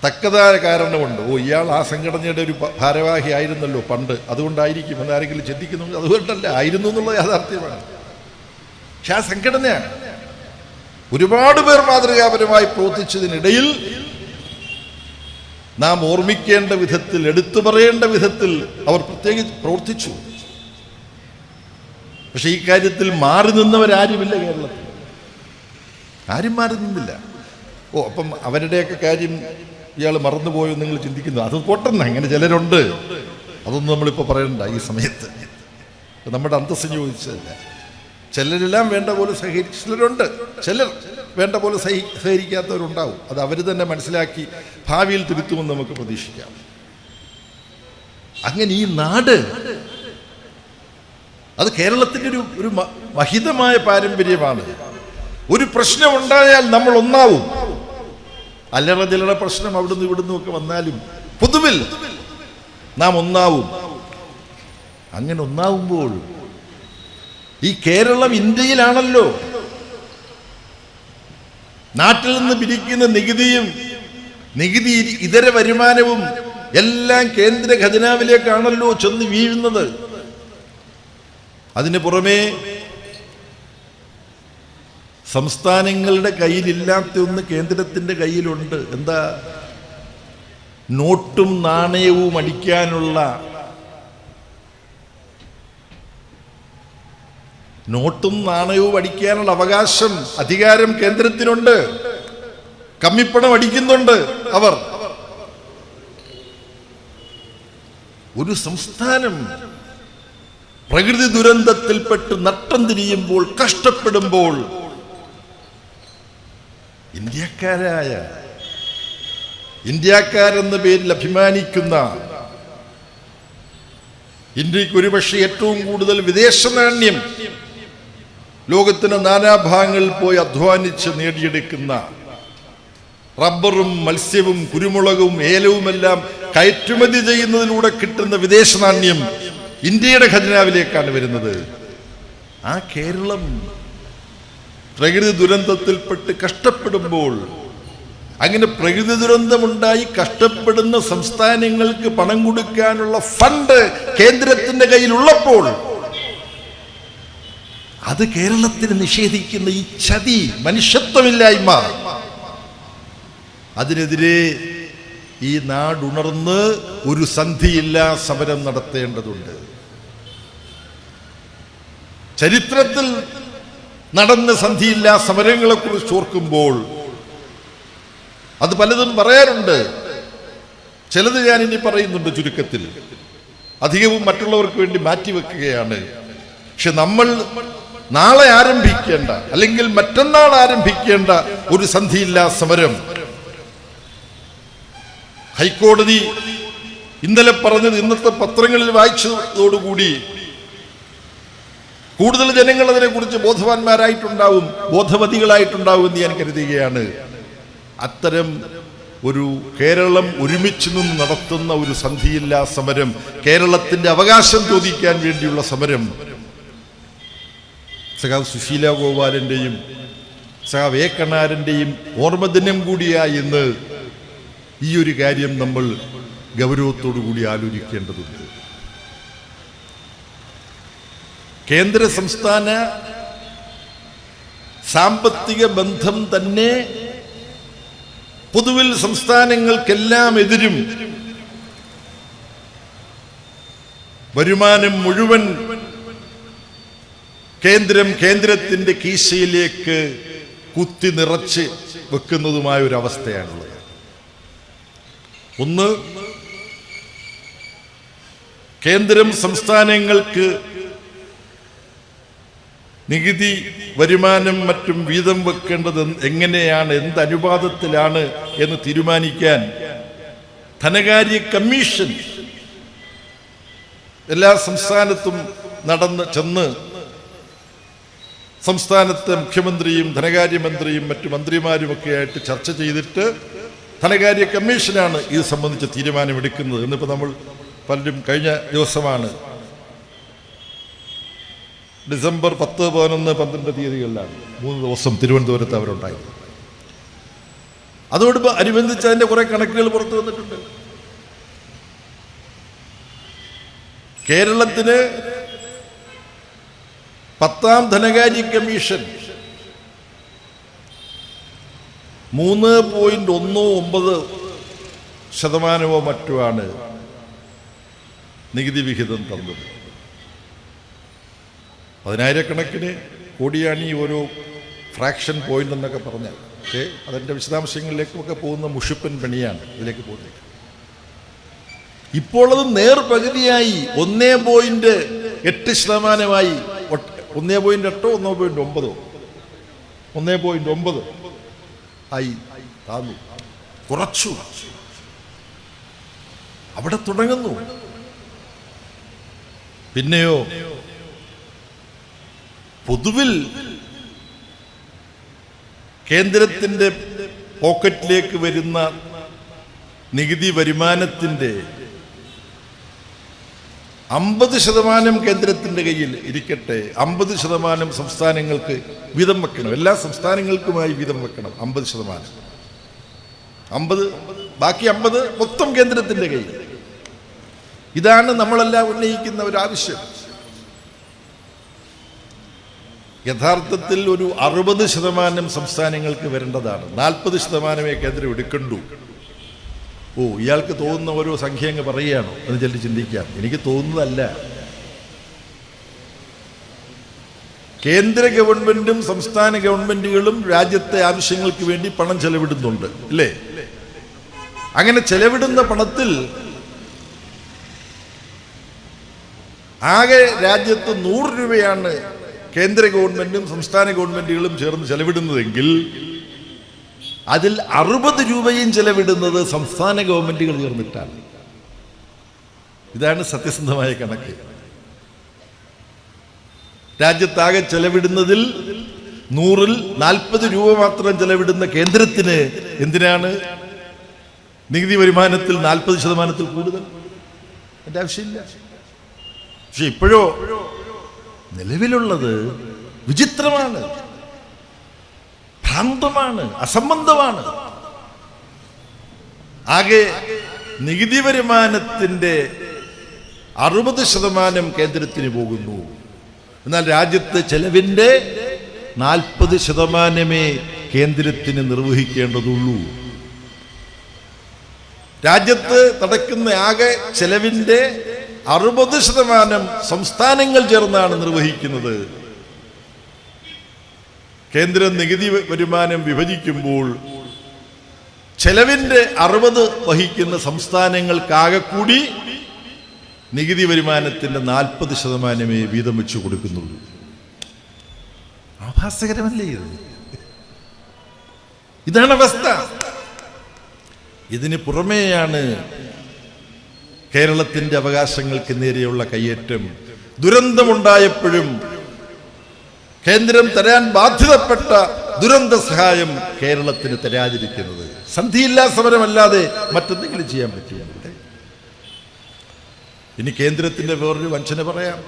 തക്കതായ കാരണമുണ്ട്. ഇയാൾ ആ സംഘടനയുടെ ഒരു ഭാരവാഹി ആയിരുന്നല്ലോ പണ്ട്, അതുകൊണ്ടായിരിക്കും എന്നാരെങ്കിലും ചിന്തിക്കുന്നുണ്ട്. അതുകൊണ്ടല്ല, ആയിരുന്നു എന്നുള്ള യാഥാർത്ഥ്യമാണ്. പക്ഷെ ആ സംഘടന ഒരുപാട് പേർ മാതൃകാപരമായി പ്രവർത്തിച്ചതിനിടയിൽ നാം ഓർമ്മിക്കേണ്ട വിധത്തിൽ, എടുത്തു പറയേണ്ട വിധത്തിൽ അവർ പ്രത്യേകിച്ച് പ്രവർത്തിച്ചു. പക്ഷെ ഈ കാര്യത്തിൽ മാറി നിന്നവരാരുമില്ല കേരളത്തിൽ. ആരും മാറി നിന്നില്ല. അപ്പം അവരുടെയൊക്കെ കാര്യം ഇയാൾ മറന്നുപോയോ നിങ്ങൾ ചിന്തിക്കുന്നു. അത് പോട്ടെന്ന്, അങ്ങനെ ചിലരുണ്ട്. അതൊന്നും നമ്മളിപ്പോൾ പറയണ്ട ഈ സമയത്ത്. നമ്മുടെ അന്തസ്സ് ചോദിച്ചതല്ല. ചിലരെല്ലാം വേണ്ട പോലെ സഹകരിച്ച് ചിലരുണ്ട്, ചിലർ വേണ്ട പോലെ സഹകരിക്കാത്തവരുണ്ടാവും. അത് അവർ തന്നെ മനസ്സിലാക്കി ഭാവിയിൽ തിരുത്തുമെന്ന് നമുക്ക് പ്രതീക്ഷിക്കാം. അങ്ങനെ ഈ നാട്, അത് കേരളത്തിൻ്റെ ഒരു മഹിതമായ പാരമ്പര്യമാണ്. ഒരു പ്രശ്നം ഉണ്ടായാൽ നമ്മൾ ഒന്നാവും. അല്ലറ ചില്ലറ പ്രശ്നം അവിടുന്ന് ഇവിടുന്ന് ഒക്കെ വന്നാലും പൊതുവിൽ നാം ഒന്നാവും. അങ്ങനെ ഒന്നാവുമ്പോൾ ഈ കേരളം ഇന്ത്യയിലാണല്ലോ. നാട്ടിൽ നിന്ന് പിരിക്കുന്ന നികുതിയും നികുതി ഇതര വരുമാനവും എല്ലാം കേന്ദ്ര ഖജനാവിലേക്കാണല്ലോ ചെന്ന് വീഴുന്നത്. അതിന് പുറമെ സംസ്ഥാനങ്ങളുടെ കയ്യിലില്ലാത്ത ഒന്ന് കേന്ദ്രത്തിന്റെ കയ്യിലുണ്ട്. എന്താ? നോട്ടും നാണയവും അടിക്കാനുള്ള, നോട്ടും നാണയവും അടിക്കാനുള്ള അവകാശം, അധികാരം കേന്ദ്രത്തിനുണ്ട്. കമ്മിപ്പണം അടിക്കുന്നുണ്ട് അവർ. ഒരു സംസ്ഥാനം പ്രകൃതി ദുരന്തത്തിൽപ്പെട്ട് നട്ടം തിരിയുമ്പോൾ, കഷ്ടപ്പെടുമ്പോൾ ഇന്ത്യക്കാരെന്ന പേരിൽ അഭിമാനിക്കുന്ന, ഇന്ത്യക്ക് ഒരുപക്ഷെ ഏറ്റവും കൂടുതൽ വിദേശ നാണ്യം ലോകത്തിന് നാനാഭാഗങ്ങളിൽ പോയി അധ്വാനിച്ച് നേടിയെടുക്കുന്ന, റബ്ബറും മത്സ്യവും കുരുമുളകും ഏലവുമെല്ലാം കയറ്റുമതി ചെയ്യുന്നതിലൂടെ കിട്ടുന്ന വിദേശ നാണ്യം ഇന്ത്യയുടെ ഖജനാവിലേക്കാണ് വരുന്നത്. ആ കേരളം പ്രകൃതി ദുരന്തത്തിൽപ്പെട്ട് കഷ്ടപ്പെടുമ്പോൾ, അങ്ങനെ പ്രകൃതി ദുരന്തമുണ്ടായി കഷ്ടപ്പെടുന്ന സംസ്ഥാനങ്ങൾക്ക് പണം കൊടുക്കാനുള്ള ഫണ്ട് കേന്ദ്രത്തിന്റെ കയ്യിലുള്ളപ്പോൾ അത് കേരളത്തിന് നിഷേധിക്കുന്ന ഈ ചതി, മനുഷ്യത്വമില്ലായ്മ, അതിനെതിരെ ഈ നാടുണർന്ന് ഒരു സന്ധിയില്ലാ സമരം നടത്തേണ്ടതുണ്ട്. ചരിത്രത്തിൽ നടന്ന സന്ധിയില്ലാ സമരങ്ങളെ കുറിച്ച് ഓർക്കുമ്പോൾ അത് പലതും പറയാറുണ്ട്. ചിലത് ഞാൻ ഇനി പറയുന്നുണ്ട് ചുരുക്കത്തിൽ, അധികവും മറ്റുള്ളവർക്ക് വേണ്ടി മാറ്റിവെക്കുകയാണ്. പക്ഷെ നമ്മൾ നാളെ ആരംഭിക്കേണ്ട, അല്ലെങ്കിൽ മറ്റന്നാൾ ആരംഭിക്കേണ്ട ഒരു സന്ധിയില്ലാ സമരം ഹൈക്കോടതി ഇന്നലെ പറഞ്ഞത് ഇന്നത്തെ പത്രങ്ങളിൽ വായിച്ചതോടുകൂടി കൂടുതൽ ജനങ്ങൾ അതിനെക്കുറിച്ച് ബോധവാന്മാരായിട്ടുണ്ടാവും, ബോധവതികളായിട്ടുണ്ടാവും എന്ന് ഞാൻ കരുതുകയാണ്. അത്തരം ഒരു കേരളം ഒരുമിച്ച് നിന്ന് നടത്തുന്ന ഒരു സന്ധിയില്ലാ സമരം, കേരളത്തിന്റെ അവകാശം ചോദിക്കാൻ വേണ്ടിയുള്ള സമരം, സഖാവ് സുശീല ഗോപാലന്റെയും സഖാവ് എ കണാരന്റെയും ഓർമ്മദിനം കൂടിയായി എന്ന് ഈ ഒരു കാര്യം നമ്മൾ ഗൗരവത്തോടു കൂടി ആലോചിക്കേണ്ടതുണ്ട്. കേന്ദ്ര സംസ്ഥാന സാമ്പത്തിക ബന്ധം തന്നെ പൊതുവിൽ സംസ്ഥാനങ്ങൾക്കെല്ലാം എതിരും വരുമാനം മുഴുവൻ കേന്ദ്രത്തിന്റെ കീശയിലേക്ക് കുത്തി നിറച്ച് വെക്കുന്നതുമായ ഒരു അവസ്ഥയാണുള്ളത്. ഒന്ന്, കേന്ദ്രം സംസ്ഥാനങ്ങൾക്ക് നികുതി വരുമാനം മറ്റും വീതം വെക്കേണ്ടത് എങ്ങനെയാണ്, എന്ത് അനുപാതത്തിലാണ് എന്ന് തീരുമാനിക്കാൻ ധനകാര്യ കമ്മീഷൻ എല്ലാ സംസ്ഥാനത്തും ചെന്ന് സംസ്ഥാനത്തെ മുഖ്യമന്ത്രിയും ധനകാര്യമന്ത്രിയും മറ്റു മന്ത്രിമാരുമൊക്കെ ആയിട്ട് ചർച്ച ചെയ്തിട്ട് ധനകാര്യ കമ്മീഷനാണ് ഇത് സംബന്ധിച്ച തീരുമാനമെടുക്കുന്നത്. എന്നിപ്പോൾ നമ്മൾ പലരും കഴിഞ്ഞ ദിവസമാണ് ഡിസംബർ 10, 11, 12 തീയതികളിലാണ് 3 ദിവസം തിരുവനന്തപുരത്ത് അവരുണ്ടായത്. അതോട് അനുബന്ധിച്ച് അതിൻ്റെ കുറെ കണക്കുകൾ പുറത്തു വന്നിട്ടുണ്ട്. കേരളത്തിന് 10ാം ധനകാര്യ കമ്മീഷൻ 3.19% മറ്റുമാണ് നികുതി വിഹിതം തന്നത്. 10,000-കണക്കിന് കോടിയാണ് ഈ ഓരോ ഫ്രാക്ഷൻ പോയിന്റ് എന്നൊക്കെ പറഞ്ഞാൽ. പക്ഷേ അതിൻ്റെ വിശദാംശങ്ങളിലേക്കൊക്കെ പോകുന്ന മുഷിപ്പൻ പണിയാണ് ഇതിലേക്ക് പോകുന്നത്. ഇപ്പോൾ അത് നേർപകുതിയായി 1.8% 1.8 1.9 1.9 ആയി താന്നു, കുറച്ചു. അവിടെ തുടങ്ങുന്നു. പിന്നെയോ പൊതുവിൽ കേന്ദ്രത്തിന്റെ പോക്കറ്റിലേക്ക് വരുന്ന നികുതി വരുമാനത്തിന്റെ 50% കേന്ദ്രത്തിന്റെ കയ്യിൽ ഇരിക്കട്ടെ, 50% സംസ്ഥാനങ്ങൾക്ക് വീതം വെക്കണം. എല്ലാ സംസ്ഥാനങ്ങൾക്കുമായി വീതം വെക്കണം 50%. 50, ബാക്കി 50 മൊത്തം കേന്ദ്രത്തിന്റെ കയ്യിൽ. ഇതാണ് നമ്മളെല്ലാം ഉന്നയിക്കുന്ന ഒരു ആവശ്യം. യഥാർത്ഥത്തിൽ ഒരു 60% സംസ്ഥാനങ്ങൾക്ക് വരേണ്ടതാണ്. 40% കേന്ദ്രം എടുക്കണ്ടു. ഇയാൾക്ക് തോന്നുന്ന ഓരോ സംഖ്യ അങ്ങ് പറയുകയാണോ എന്ന് ചെല്ലി ചിന്തിക്കാം. എനിക്ക് തോന്നുന്നതല്ല. കേന്ദ്ര ഗവൺമെന്റും സംസ്ഥാന ഗവൺമെന്റുകളും രാജ്യത്തെ ആവശ്യങ്ങൾക്ക് വേണ്ടി പണം ചെലവിടുന്നുണ്ട്, അല്ലേ? അങ്ങനെ ചെലവിടുന്ന പണത്തിൽ ആകെ രാജ്യത്ത് 100 രൂപയാണ് കേന്ദ്ര ഗവൺമെന്റും സംസ്ഥാന ഗവൺമെന്റുകളും ചേർന്ന് ചെലവിടുന്നതെങ്കിൽ അതിൽ 60 രൂപയും ചെലവിടുന്നത് സംസ്ഥാന ഗവൺമെന്റുകൾ ചേർന്നിട്ടാണ്. ഇതാണ് സത്യസന്ധമായ കണക്ക്. രാജ്യത്താകെ ചെലവിടുന്നതിൽ 100-ൽ 40 രൂപ മാത്രം ചെലവിടുന്ന കേന്ദ്രത്തിന് എന്തിനാണ് നികുതി വരുമാനത്തിൽ 40% കൂടുതൽ? എൻ്റെ ആവശ്യമില്ല. പക്ഷെ ഇപ്പോഴോ നിലവിലുള്ളത് വിചിത്രമാണ്, ഭ്രാന്തമാണ്, അസംബന്ധമാണ്. ആകെ നികുതി വരുമാനത്തിന്റെ 60% കേന്ദ്രത്തിന് പോകുന്നു. എന്നാൽ രാജ്യത്തെ ചെലവിന്റെ 40% കേന്ദ്രത്തിന് നിർവഹിക്കേണ്ടതുള്ളൂ. രാജ്യത്ത് നടക്കുന്ന ആകെ ചെലവിന്റെ 60% സംസ്ഥാനങ്ങൾ ചേർന്നാണ് നിർവഹിക്കുന്നത്. കേന്ദ്ര നികുതി വരുമാനം വിഭജിക്കുമ്പോൾ ചെലവിന്റെ 60 വഹിക്കുന്ന സംസ്ഥാനങ്ങൾക്കാകെ കൂടി നികുതി വരുമാനത്തിന്റെ 40% വീതം വെച്ച് കൊടുക്കുന്നുള്ളൂ. ആഭാസകരമല്ലേ ഇത്? ഇതാണ് അവസ്ഥ. ഇതിന് പുറമേയാണ് കേരളത്തിൻ്റെ അവകാശങ്ങൾക്ക് നേരെയുള്ള കയ്യേറ്റം. ദുരന്തമുണ്ടായപ്പോഴും കേന്ദ്രം തരാൻ ബാധ്യതപ്പെട്ട ദുരന്ത സഹായം കേരളത്തിന് തരാതിരിക്കുന്നത്. സന്ധിയില്ലാ സമരമല്ലാതെ മറ്റെന്തെങ്കിലും ചെയ്യാൻ പറ്റുമോ? ഇനി കേന്ദ്രത്തിന്റെ വേറൊരു വഞ്ചന പറയാം.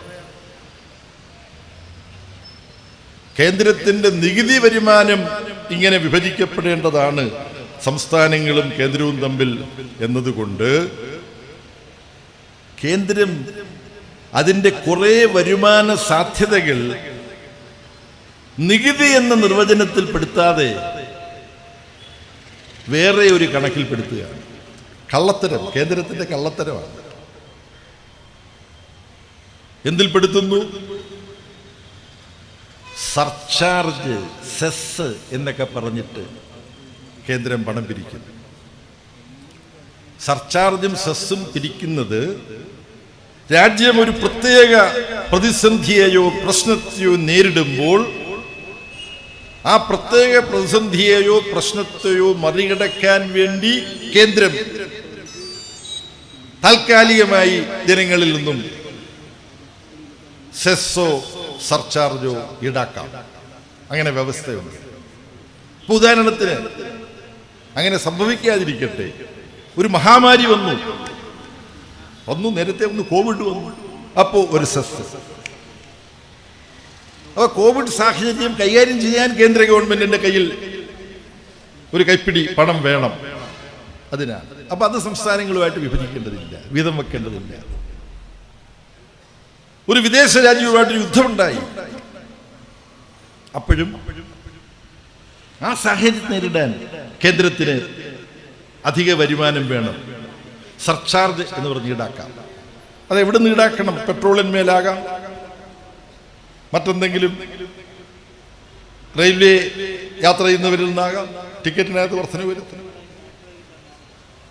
കേന്ദ്രത്തിന്റെ നികുതി വരുമാനം ഇങ്ങനെ വിഭജിക്കപ്പെടേണ്ടതാണ് സംസ്ഥാനങ്ങളും കേന്ദ്രവും തമ്മിൽ എന്നതുകൊണ്ട് കേന്ദ്രം അതിൻ്റെ കുറെ വരുമാന സാധ്യതകൾ നികുതി എന്ന നിർവചനത്തിൽ പെടുത്താതെ വേറെ ഒരു കണക്കിൽപ്പെടുത്തുകയാണ്. കള്ളത്തരം, കേന്ദ്രത്തിന്റെ കള്ളത്തരമാണ്. എന്തിൽ പെടുത്തുന്നു? സർചാർജ്, സെസ് എന്നൊക്കെ പറഞ്ഞിട്ട് കേന്ദ്രം പണം പിരിക്കുന്നു. സർചാർജും സെസ്സും പിരിക്കുന്നത് രാജ്യം ഒരു പ്രത്യേക പ്രതിസന്ധിയെയോ പ്രശ്നത്തെയോ നേരിടുമ്പോൾ ആ പ്രത്യേക പ്രതിസന്ധിയെയോ പ്രശ്നത്തെയോ മറികടക്കാൻ വേണ്ടി കേന്ദ്രം താൽക്കാലികമായി ജനങ്ങളിൽ നിന്നും സെസ്സോ സർചാർജോ ഈടാക്കാം. അങ്ങനെ വ്യവസ്ഥയുണ്ട്. ഇപ്പൊ ഉദാഹരണത്തിന് അങ്ങനെ സംഭവിക്കാതിരിക്കട്ടെ, ഒരു മഹാമാരി വന്നു, നേരത്തെ കോവിഡ് വന്നു, അപ്പോ ഒരു സെസ്. അപ്പൊ കോവിഡ് സാഹചര്യം കൈകാര്യം ചെയ്യാൻ കേന്ദ്ര ഗവൺമെന്റിന്റെ കയ്യിൽ ഒരു കൈപ്പിടി പണം വേണം. അതിനാണ്. അപ്പൊ അത് സംസ്ഥാനങ്ങളുമായിട്ട് വിഭജിക്കേണ്ടതില്ല, വീതം വെക്കേണ്ടതില്ല. ഒരു വിദേശ രാജ്യവുമായിട്ട് യുദ്ധമുണ്ടായി, അപ്പോഴും ആ സാഹചര്യം നേരിടാൻ കേന്ദ്രത്തിന് അധിക വരുമാനം വേണം. സർചാർജ് എന്ന് പറഞ്ഞ് ഈടാക്കാം. അത് എവിടെ നിന്ന് ഈടാക്കണം? പെട്രോളിന്മേലാകാം, മറ്റെന്തെങ്കിലും റെയിൽവേ യാത്ര ചെയ്യുന്നവരിൽ നിന്നാകാം, ടിക്കറ്റിനകത്ത് വർധന വരുത്തുന്നു,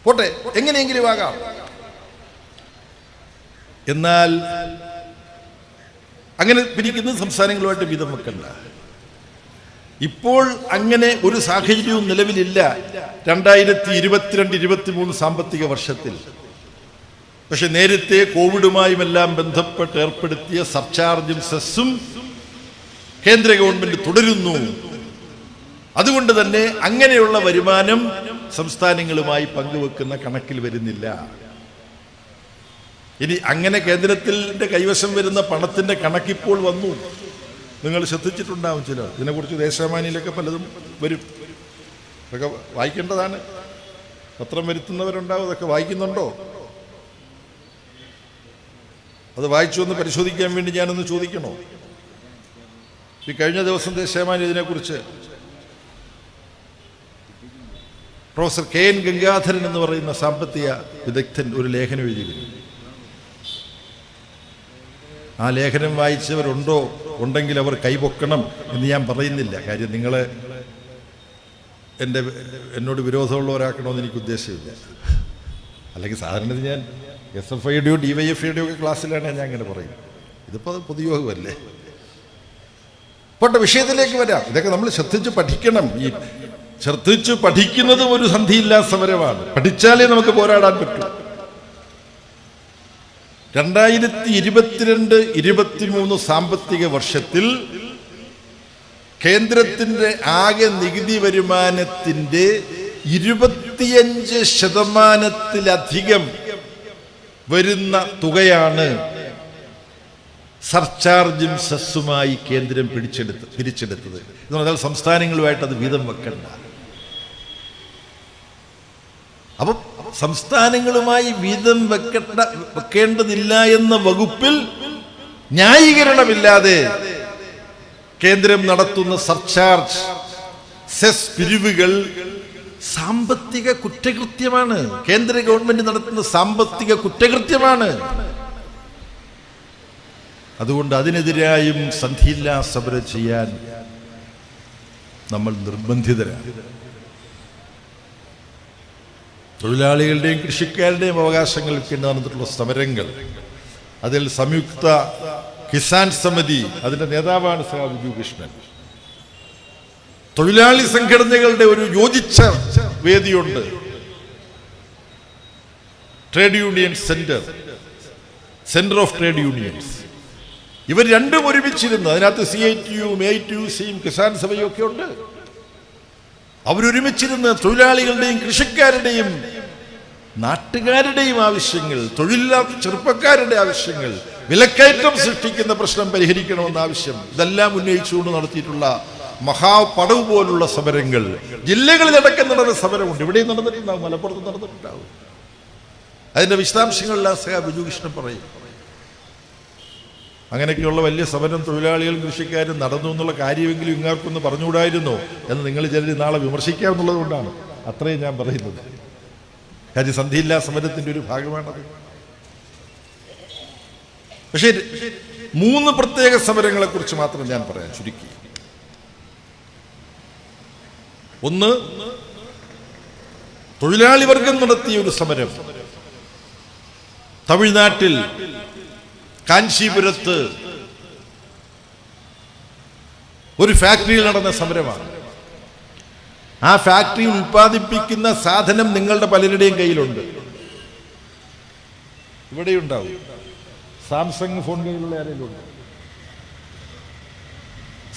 പോട്ടെ, എങ്ങനെയെങ്കിലും ആകാം. എന്നാൽ അങ്ങനെ പിരിക്കുന്നത് സംസ്ഥാനങ്ങളുമായിട്ട് വീതം വെക്കണ്ട. ഇപ്പോൾ അങ്ങനെ ഒരു സാഹചര്യവും നിലവിലില്ല 2022-23 സാമ്പത്തിക വർഷത്തിൽ. പക്ഷെ നേരത്തെ കോവിഡുമായുമെല്ലാം ബന്ധപ്പെട്ട് ഏർപ്പെടുത്തിയ സർചാർജും സെസ്സും കേന്ദ്ര ഗവൺമെന്റ് തുടരുന്നു. അതുകൊണ്ട് തന്നെ അങ്ങനെയുള്ള വരുമാനം സംസ്ഥാനങ്ങളുമായി പങ്കുവെക്കുന്ന കണക്കിൽ വരുന്നില്ല. ഇനി അങ്ങനെ കേന്ദ്രത്തിന്റെ കൈവശം വരുന്ന പണത്തിന്റെ കണക്കിപ്പോൾ വന്നു. നിങ്ങൾ ശ്രദ്ധിച്ചിട്ടുണ്ടാവും ചിലർ. ഇതിനെക്കുറിച്ച് ദേശാമാനിയിലൊക്കെ പലതും വരും. അതൊക്കെ വായിക്കേണ്ടതാണ്. പത്രം വരുത്തുന്നവരുണ്ടാവും. അതൊക്കെ വായിക്കുന്നുണ്ടോ? അത് വായിച്ചു എന്ന് പരിശോധിക്കാൻ വേണ്ടി ഞാനൊന്ന് ചോദിക്കണോ? ഈ കഴിഞ്ഞ ദിവസം ദേശാമാനി ഇതിനെക്കുറിച്ച് പ്രൊഫസർ KN ഗംഗാധരൻ എന്ന് പറയുന്ന സാമ്പത്തിക വിദഗ്ധൻ ഒരു ലേഖനം എഴുതിയിരുന്നു. ആ ലേഖനം വായിച്ചവരുണ്ടോ? ഉണ്ടെങ്കിൽ അവർ കൈപൊക്കണം എന്ന് ഞാൻ പറയുന്നില്ല. കാര്യം നിങ്ങൾ എന്നോട് വിരോധമുള്ളവരാക്കണമെന്ന് എനിക്ക് ഉദ്ദേശമില്ല. അല്ലെങ്കിൽ സാധാരണ ഞാൻ SFIയുടെയോ DYFIയുടെയോ ഒക്കെ ക്ലാസ്സിലാണ് ഞാൻ അങ്ങനെ പറയും. ഇതിപ്പോൾ അത് പൊതുയോഗമല്ലേ. പോട്ടെ, വിഷയത്തിലേക്ക് വരാം. ഇതൊക്കെ നമ്മൾ ശ്രദ്ധിച്ച് പഠിക്കണം. ഈ ശ്രദ്ധിച്ച് പഠിക്കുന്നതും ഒരു സന്ധിയില്ലാ സമരമാണ്. പഠിച്ചാലേ നമുക്ക് പോരാടാൻ പറ്റൂ. 2022-23 സാമ്പത്തിക വർഷത്തിൽ കേന്ദ്രത്തിന്റെ ആകെ നികുതി വരുമാനത്തിന്റെ 25% വരുന്ന തുകയാണ് സർചാർജും സെസ്സുമായി കേന്ദ്രം പിരിച്ചെടുത്തത്. എന്ന് പറഞ്ഞാൽ സംസ്ഥാനങ്ങളുമായിട്ട് അത് വീതം വെക്കണ്ട. അപ്പം സംസ്ഥാനങ്ങളുമായി വീതം വെക്കേണ്ടതില്ല എന്ന വകുപ്പിൽ ന്യായീകരണമില്ലാതെ കേന്ദ്രം നടത്തുന്ന സർചാർജ്, സെസ് പിരിവുകൾ സാമ്പത്തിക കുറ്റകൃത്യമാണ്. കേന്ദ്ര ഗവൺമെന്റ് നടത്തുന്ന സാമ്പത്തിക കുറ്റകൃത്യമാണ്. അതുകൊണ്ട് അതിനെതിരായും സന്ധിയില്ലാ സമരം ചെയ്യാൻ നമ്മൾ നിർബന്ധിതരാണ്. തൊഴിലാളികളുടെയും കൃഷിക്കാരുടെയും അവകാശങ്ങൾക്ക് നടന്നിട്ടുള്ള സമരങ്ങൾ, അതിൽ സംയുക്ത കിസാൻ സമിതി, അതിന്റെ നേതാവാണ് ബിജു കൃഷ്ണൻ. തൊഴിലാളി സംഘടനകളുടെ ഒരു യോജിച്ച വേദിയുണ്ട്. Trade union centre of trade unions, ഇവർ രണ്ടും ഒരുമിച്ചിരുന്നു. അതിനകത്ത് CITUവും AITUCയും കിസാൻ സഭയും ഒക്കെ ഉണ്ട്. അവരൊരുമിച്ചിരുന്ന് തൊഴിലാളികളുടെയും കൃഷിക്കാരുടെയും നാട്ടുകാരുടെയും ആവശ്യങ്ങൾ, തൊഴിലില്ലാത്ത ചെറുപ്പക്കാരുടെ ആവശ്യങ്ങൾ, വിലക്കയറ്റം സൃഷ്ടിക്കുന്ന പ്രശ്നം പരിഹരിക്കണമെന്ന ആവശ്യം, ഇതെല്ലാം ഉന്നയിച്ചുകൊണ്ട് നടത്തിയിട്ടുള്ള മഹാപടവ് പോലുള്ള സമരങ്ങൾ ജില്ലകളിലടക്കം നടന്ന സമരമുണ്ട്. ഇവിടെയും നടന്നിട്ടുണ്ടാവും, മലപ്പുറത്ത് നടന്നിട്ടുണ്ടാവും. അതിന്റെ വിശദാംശങ്ങളെല്ലാം ബിജു കൃഷ്ണൻ പറയും. അങ്ങനെയൊക്കെയുള്ള വലിയ സമരം തൊഴിലാളികളും കൃഷിക്കാരും നടന്നു എന്നുള്ള കാര്യമെങ്കിലും ഇങ്ങാർക്കൊന്ന് പറഞ്ഞുകൂടായിരുന്നോ എന്ന് നിങ്ങൾ ചിലർ നാളെ വിമർശിക്കാമെന്നുള്ളത് കൊണ്ടാണ് അത്രയും ഞാൻ പറയുന്നത്. കാര്യം സന്ധിയില്ലാ സമരത്തിന്റെ ഒരു ഭാഗമാണത്. പക്ഷേ 3 പ്രത്യേക സമരങ്ങളെ കുറിച്ച് മാത്രം ഞാൻ പറയാം ചുരുക്കി. ഒന്ന്, തൊഴിലാളി വർഗം നടത്തിയ ഒരു സമരം തമിഴ്നാട്ടിൽ കാഞ്ചീപുരത്ത് ഒരു ഫാക്ടറിയിൽ നടന്ന സമരമാണ്. ആ ഫാക്ടറി ഉൽപ്പാദിപ്പിക്കുന്ന സാധനം നിങ്ങളുടെ പലരുടെയും കയ്യിലുണ്ട്, ഇവിടെയുണ്ടാവും. സാംസങ് ഫോൺ കയ്യിലുള്ള ആരെങ്കിലും ഉണ്ട്?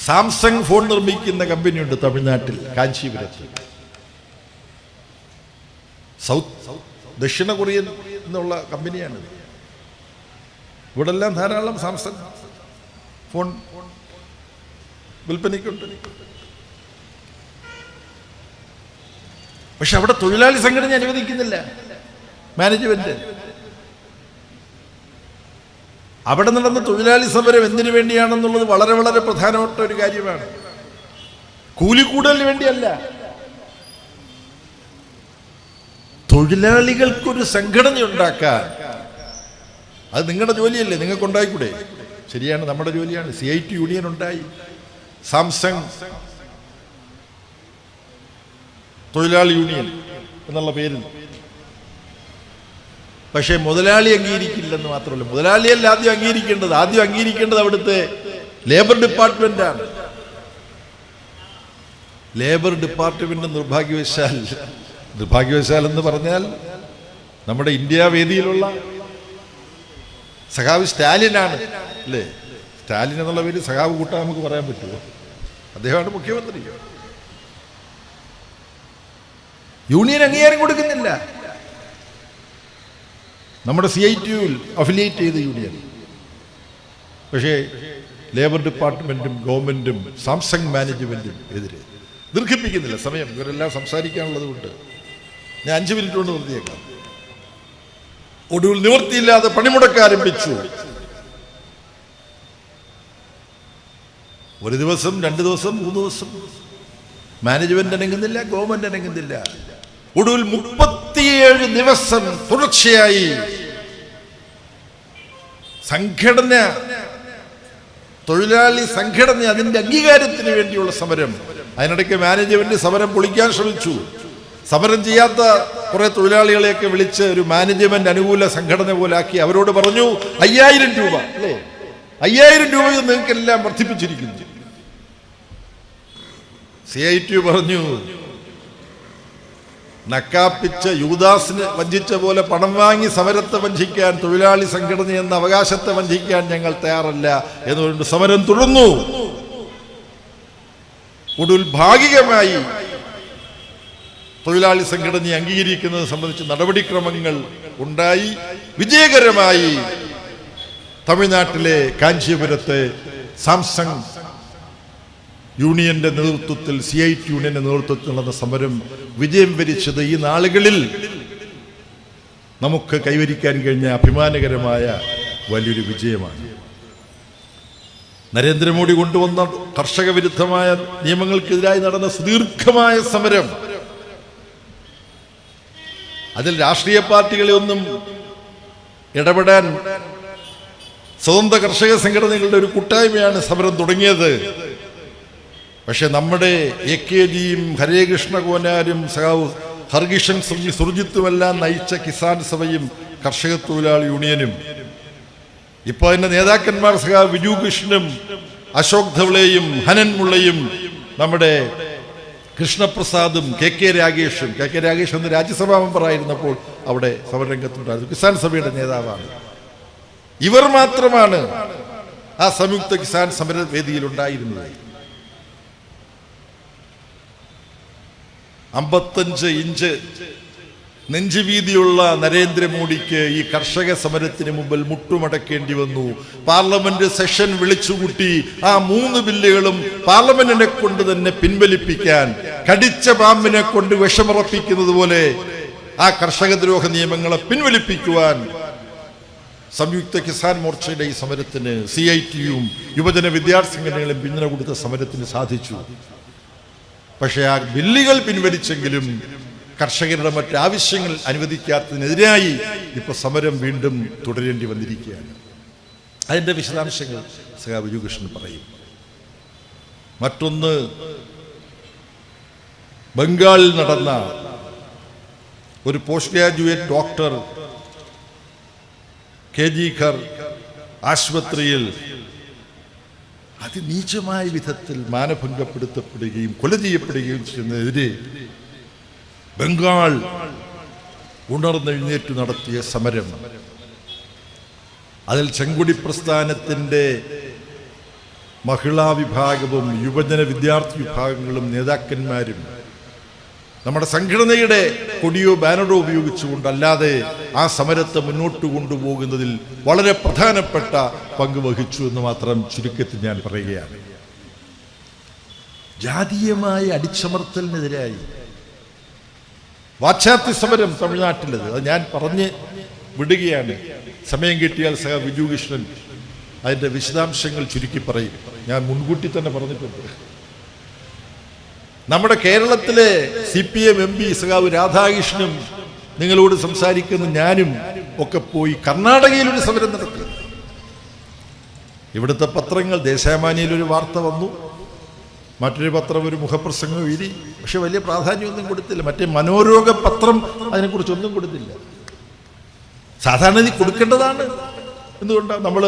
സാംസങ് ഫോൺ നിർമ്മിക്കുന്ന കമ്പനിയുണ്ട് തമിഴ്നാട്ടിൽ കാഞ്ചീപുരത്ത്. ദക്ഷിണ കൊറിയൻ എന്നുള്ള കമ്പനിയാണ്. ഇവിടെല്ലാം ധാരാളം സാംസങ് ഫോൺ വിൽപ്പനയ്ക്കുണ്ട്. പക്ഷെ അവിടെ തൊഴിലാളി സംഘടന അനുവദിക്കുന്നില്ല മാനേജ്മെന്റ്. അവിടെ നടന്ന തൊഴിലാളി സമരം എന്തിനു വേണ്ടിയാണെന്നുള്ളത് വളരെ വളരെ പ്രധാനപ്പെട്ട ഒരു കാര്യമാണ്. കൂലിക്കൂടലിന് വേണ്ടിയല്ല, തൊഴിലാളികൾക്കൊരു സംഘടന ഉണ്ടാക്കാൻ. അത് നിങ്ങളുടെ ജോലിയല്ലേ, നിങ്ങൾക്ക് ഉണ്ടായിക്കൂടെ? ശരിയാണ്, നമ്മുടെ ജോലിയാണ്. CIT യൂണിയൻ ഉണ്ടായി, സാംസങ് തൊഴിലാളി യൂണിയൻ എന്നുള്ള പേരിൽ. പക്ഷേ മുതലാളി അംഗീകരിക്കില്ലെന്ന് മാത്രമല്ല, മുതലാളിയല്ല ആദ്യം അംഗീകരിക്കേണ്ടത് അവിടുത്തെ ലേബർ ഡിപ്പാർട്ട്മെന്റാണ്. ലേബർ ഡിപ്പാർട്ട്മെന്റ് നിർഭാഗ്യവശാൽ എന്ന് പറഞ്ഞാൽ നമ്മുടെ ഇന്ത്യ വേദിയിലുള്ള സഖാവ് സ്റ്റാലിനാണ് അല്ലേ? സ്റ്റാലിൻ എന്നുള്ള പേര് സഖാവ് കൂട്ടാൻ നമുക്ക് പറയാൻ പറ്റുമോ? അദ്ദേഹമാണ് മുഖ്യമന്ത്രി. യൂണിയൻ അംഗീകാരം കൊടുക്കുന്നില്ല. നമ്മുടെ CITUവിൽ അഫിലിയേറ്റ് ചെയ്ത യൂണിയൻ. പക്ഷേ ലേബർ ഡിപ്പാർട്ട്മെന്റും ഗവൺമെന്റും സാംസങ് മാനേജ്മെന്റും എതിരെ. ദീർഘിപ്പിക്കുന്നില്ല, സമയം ഇവരെല്ലാം സംസാരിക്കാനുള്ളത് കൊണ്ട് ഞാൻ 5 മിനിറ്റ് കൊണ്ട് നിർത്തിയേക്കാം. ഒടുവിൽ നിവൃത്തിയില്ലാതെ പണിമുടക്ക് ആരംഭിച്ചു. 1 ദിവസം, 2 ദിവസം, 3 ദിവസം മാനേജ്മെന്റ് അനങ്ങുന്നില്ല, ഗവൺമെന്റ് അനങ്ങുന്നില്ല. ഒടുവിൽ 37 ദിവസം തുടർച്ചയായി സംഘടന, തൊഴിലാളി സംഘടന അതിന്റെ അംഗീകാരത്തിന് വേണ്ടിയുള്ള സമരം. അതിനിടയ്ക്ക് മാനേജ്മെന്റ് സമരം പൊളിക്കാൻ ശ്രമിച്ചു. സമരം ചെയ്യാത്ത കുറെ തൊഴിലാളികളെയൊക്കെ വിളിച്ച് ഒരു മാനേജ്മെന്റ് അനുകൂല സംഘടന പോലെ ആക്കി. അവരോട് പറഞ്ഞു 5000 രൂപ അല്ലേ, 5000 രൂപ നിങ്ങൾക്കെല്ലാം വർദ്ധിപ്പിച്ചിരിക്കുന്നു. CITU പറഞ്ഞു, നക്കാപ്പിച്ച യൂദാസിന് വഞ്ചിച്ച പോലെ പണം വാങ്ങി സമരത്തെ വഞ്ചിക്കാൻ, തൊഴിലാളി സംഘടന എന്ന അവകാശത്തെ വഞ്ചിക്കാൻ ഞങ്ങൾ തയ്യാറല്ല എന്നുകൊണ്ട് സമരം തുടർന്നു. ഒടുവിൽ ഭാഗികമായി തൊഴിലാളി സംഘടനയെ അംഗീകരിക്കുന്നത് സംബന്ധിച്ച് നടപടിക്രമങ്ങൾ ഉണ്ടായി. വിജയകരമായി തമിഴ്നാട്ടിലെ കാഞ്ചീപുരത്തെ സാംസങ് യൂണിയന്റെ നേതൃത്വത്തിൽ, CIT യൂണിയന്റെ നേതൃത്വത്തിൽ നടന്ന സമരം വിജയം വരിച്ചത് ഈ നാളുകളിൽ നമുക്ക് കൈവരിക്കാൻ കഴിഞ്ഞ അഭിമാനകരമായ വലിയൊരു വിജയമാണ്. നരേന്ദ്രമോദി കൊണ്ടുവന്ന കർഷക വിരുദ്ധമായ നിയമങ്ങൾക്കെതിരായി നടന്ന സുദീർഘമായ സമരം, അതിൽ രാഷ്ട്രീയ പാർട്ടികളെ ഒന്നും ഇടപെടാൻ സ്വതന്ത്ര കർഷക സംഘടനകളുടെ ഒരു കൂട്ടായ്മയാണ് സമരം തുടങ്ങിയത്. പക്ഷെ നമ്മുടെ AKജിയും ഹരേകൃഷ്ണ കോനാരും സഖാവ് ഹർകിഷൻ സുർജിത്തുമെല്ലാം നയിച്ച കിസാൻ സഭയും കർഷക തൊഴിലാളി യൂണിയനും, ഇപ്പൊ അതിന്റെ നേതാക്കന്മാർ സഖാവ് ബിജു കൃഷ്ണനും അശോക് ധവളയും ഹനൻ മുള്ളയും നമ്മുടെ കൃഷ്ണപ്രസാദും കെ രാഗേഷും രാഗേഷ് എന്ന് രാജ്യസഭാ മെമ്പറായിരുന്നപ്പോൾ അവിടെ സമരരംഗത്തുണ്ടായിരുന്നു, കിസാൻ സഭയുടെ നേതാവാണ്. ഇവർ മാത്രമാണ് ആ സംയുക്ത കിസാൻ സമരവേദിയിൽ ഉണ്ടായിരുന്നത്. 55 ഇഞ്ച് നെഞ്ചുവീതിയുള്ള നരേന്ദ്രമോദിക്ക് ഈ കർഷക സമരത്തിന് മുമ്പിൽ മുട്ടുമടക്കേണ്ടി വന്നു. പാർലമെന്റ് സെഷൻ വിളിച്ചുകൂട്ടി ആ 3 ബില്ലുകളും പാർലമെന്റിനെ കൊണ്ട് തന്നെ പിൻവലിപ്പിക്കാൻ, കടിച്ച പാമ്പിനെ കൊണ്ട് വിഷമുറപ്പിക്കുന്നത് പോലെ ആ കർഷകദ്രോഹ നിയമങ്ങളെ പിൻവലിപ്പിക്കുവാൻ സംയുക്ത കിസാൻ മോർച്ചയുടെ ഈ സമരത്തിന് CITയും യുവജന വിദ്യാർത്ഥി സംഘടനകളും പിന്തുണ കൊടുത്ത സമരത്തിന് സാധിച്ചു. പക്ഷേ ആ ബില്ലുകൾ പിൻവലിച്ചെങ്കിലും കർഷകരുടെ മറ്റാവശ്യങ്ങൾ അനുവദിക്കാത്തതിനെതിരായി ഇപ്പോൾ സമരം വീണ്ടും തുടരേണ്ടി വന്നിരിക്കുകയാണ്. അതിൻ്റെ വിശദാംശങ്ങൾ സഖാവ് ബിജുകൃഷ്ണൻ പറയും. മറ്റൊന്ന്, ബംഗാളിൽ നടന്ന ഒരു പോസ്റ്റ് ഗ്രാജുവേറ്റ് ഡോക്ടർ KG ഖർ ആശുപത്രിയിൽ അതിനീചമായ വിധത്തിൽ മാനഭംഗപ്പെടുത്തപ്പെടുകയും കൊല ചെയ്യപ്പെടുകയും ചെയ്യുന്നതിനെതിരെ ബംഗാൾ ഉണർന്നെഴുന്നേറ്റ് നടത്തിയ സമരം, അതിൽ ചെങ്കൊടി പ്രസ്ഥാനത്തിൻ്റെ മഹിളാ വിഭാഗവും യുവജന വിദ്യാർത്ഥി വിഭാഗങ്ങളും നേതാക്കന്മാരും നമ്മുടെ സംഘടനയുടെ കൊടിയോ ബാനറോ ഉപയോഗിച്ചുകൊണ്ടല്ലാതെ ആ സമരത്തെ മുന്നോട്ട് കൊണ്ടുപോകുന്നതിൽ വളരെ പ്രധാനപ്പെട്ട പങ്ക് വഹിച്ചു എന്ന് മാത്രം ചുരുക്കത്തിൽ ഞാൻ പറയുകയാണ്. ജാതീയമായ അടിച്ചമർത്തലിനെതിരായി വാച്യാർത്ഥി സമരം തമിഴ്നാട്ടിലത്, അത് ഞാൻ പറഞ്ഞ് വിടുകയാണ്. സമയം കിട്ടിയാൽ സഹ ബിജുകൃഷ്ണൻ അതിൻ്റെ വിശദാംശങ്ങൾ ചുരുക്കി പറയും. ഞാൻ മുൻകൂട്ടി തന്നെ പറഞ്ഞിട്ടുണ്ട്. നമ്മുടെ കേരളത്തിലെ CPM MP സഖാവ് രാധാകൃഷ്ണനും നിങ്ങളോട് സംസാരിക്കുന്ന ഞാനും ഒക്കെ പോയി കർണാടകയിൽ ഒരു സമരം നടത്തി. ഇവിടുത്തെ പത്രങ്ങൾ, ദേശാമാനിയിലൊരു വാർത്ത വന്നു, മറ്റൊരു പത്രം ഒരു മുഖപ്രസംഗം എഴുതി, പക്ഷെ വലിയ പ്രാധാന്യമൊന്നും കൊടുത്തില്ല. മറ്റേ മനോരോഗ പത്രം അതിനെക്കുറിച്ചൊന്നും കൊടുത്തില്ല. സാധാരണ ഇത് കൊടുക്കേണ്ടതാണ്. എന്തുകൊണ്ടാണ് നമ്മൾ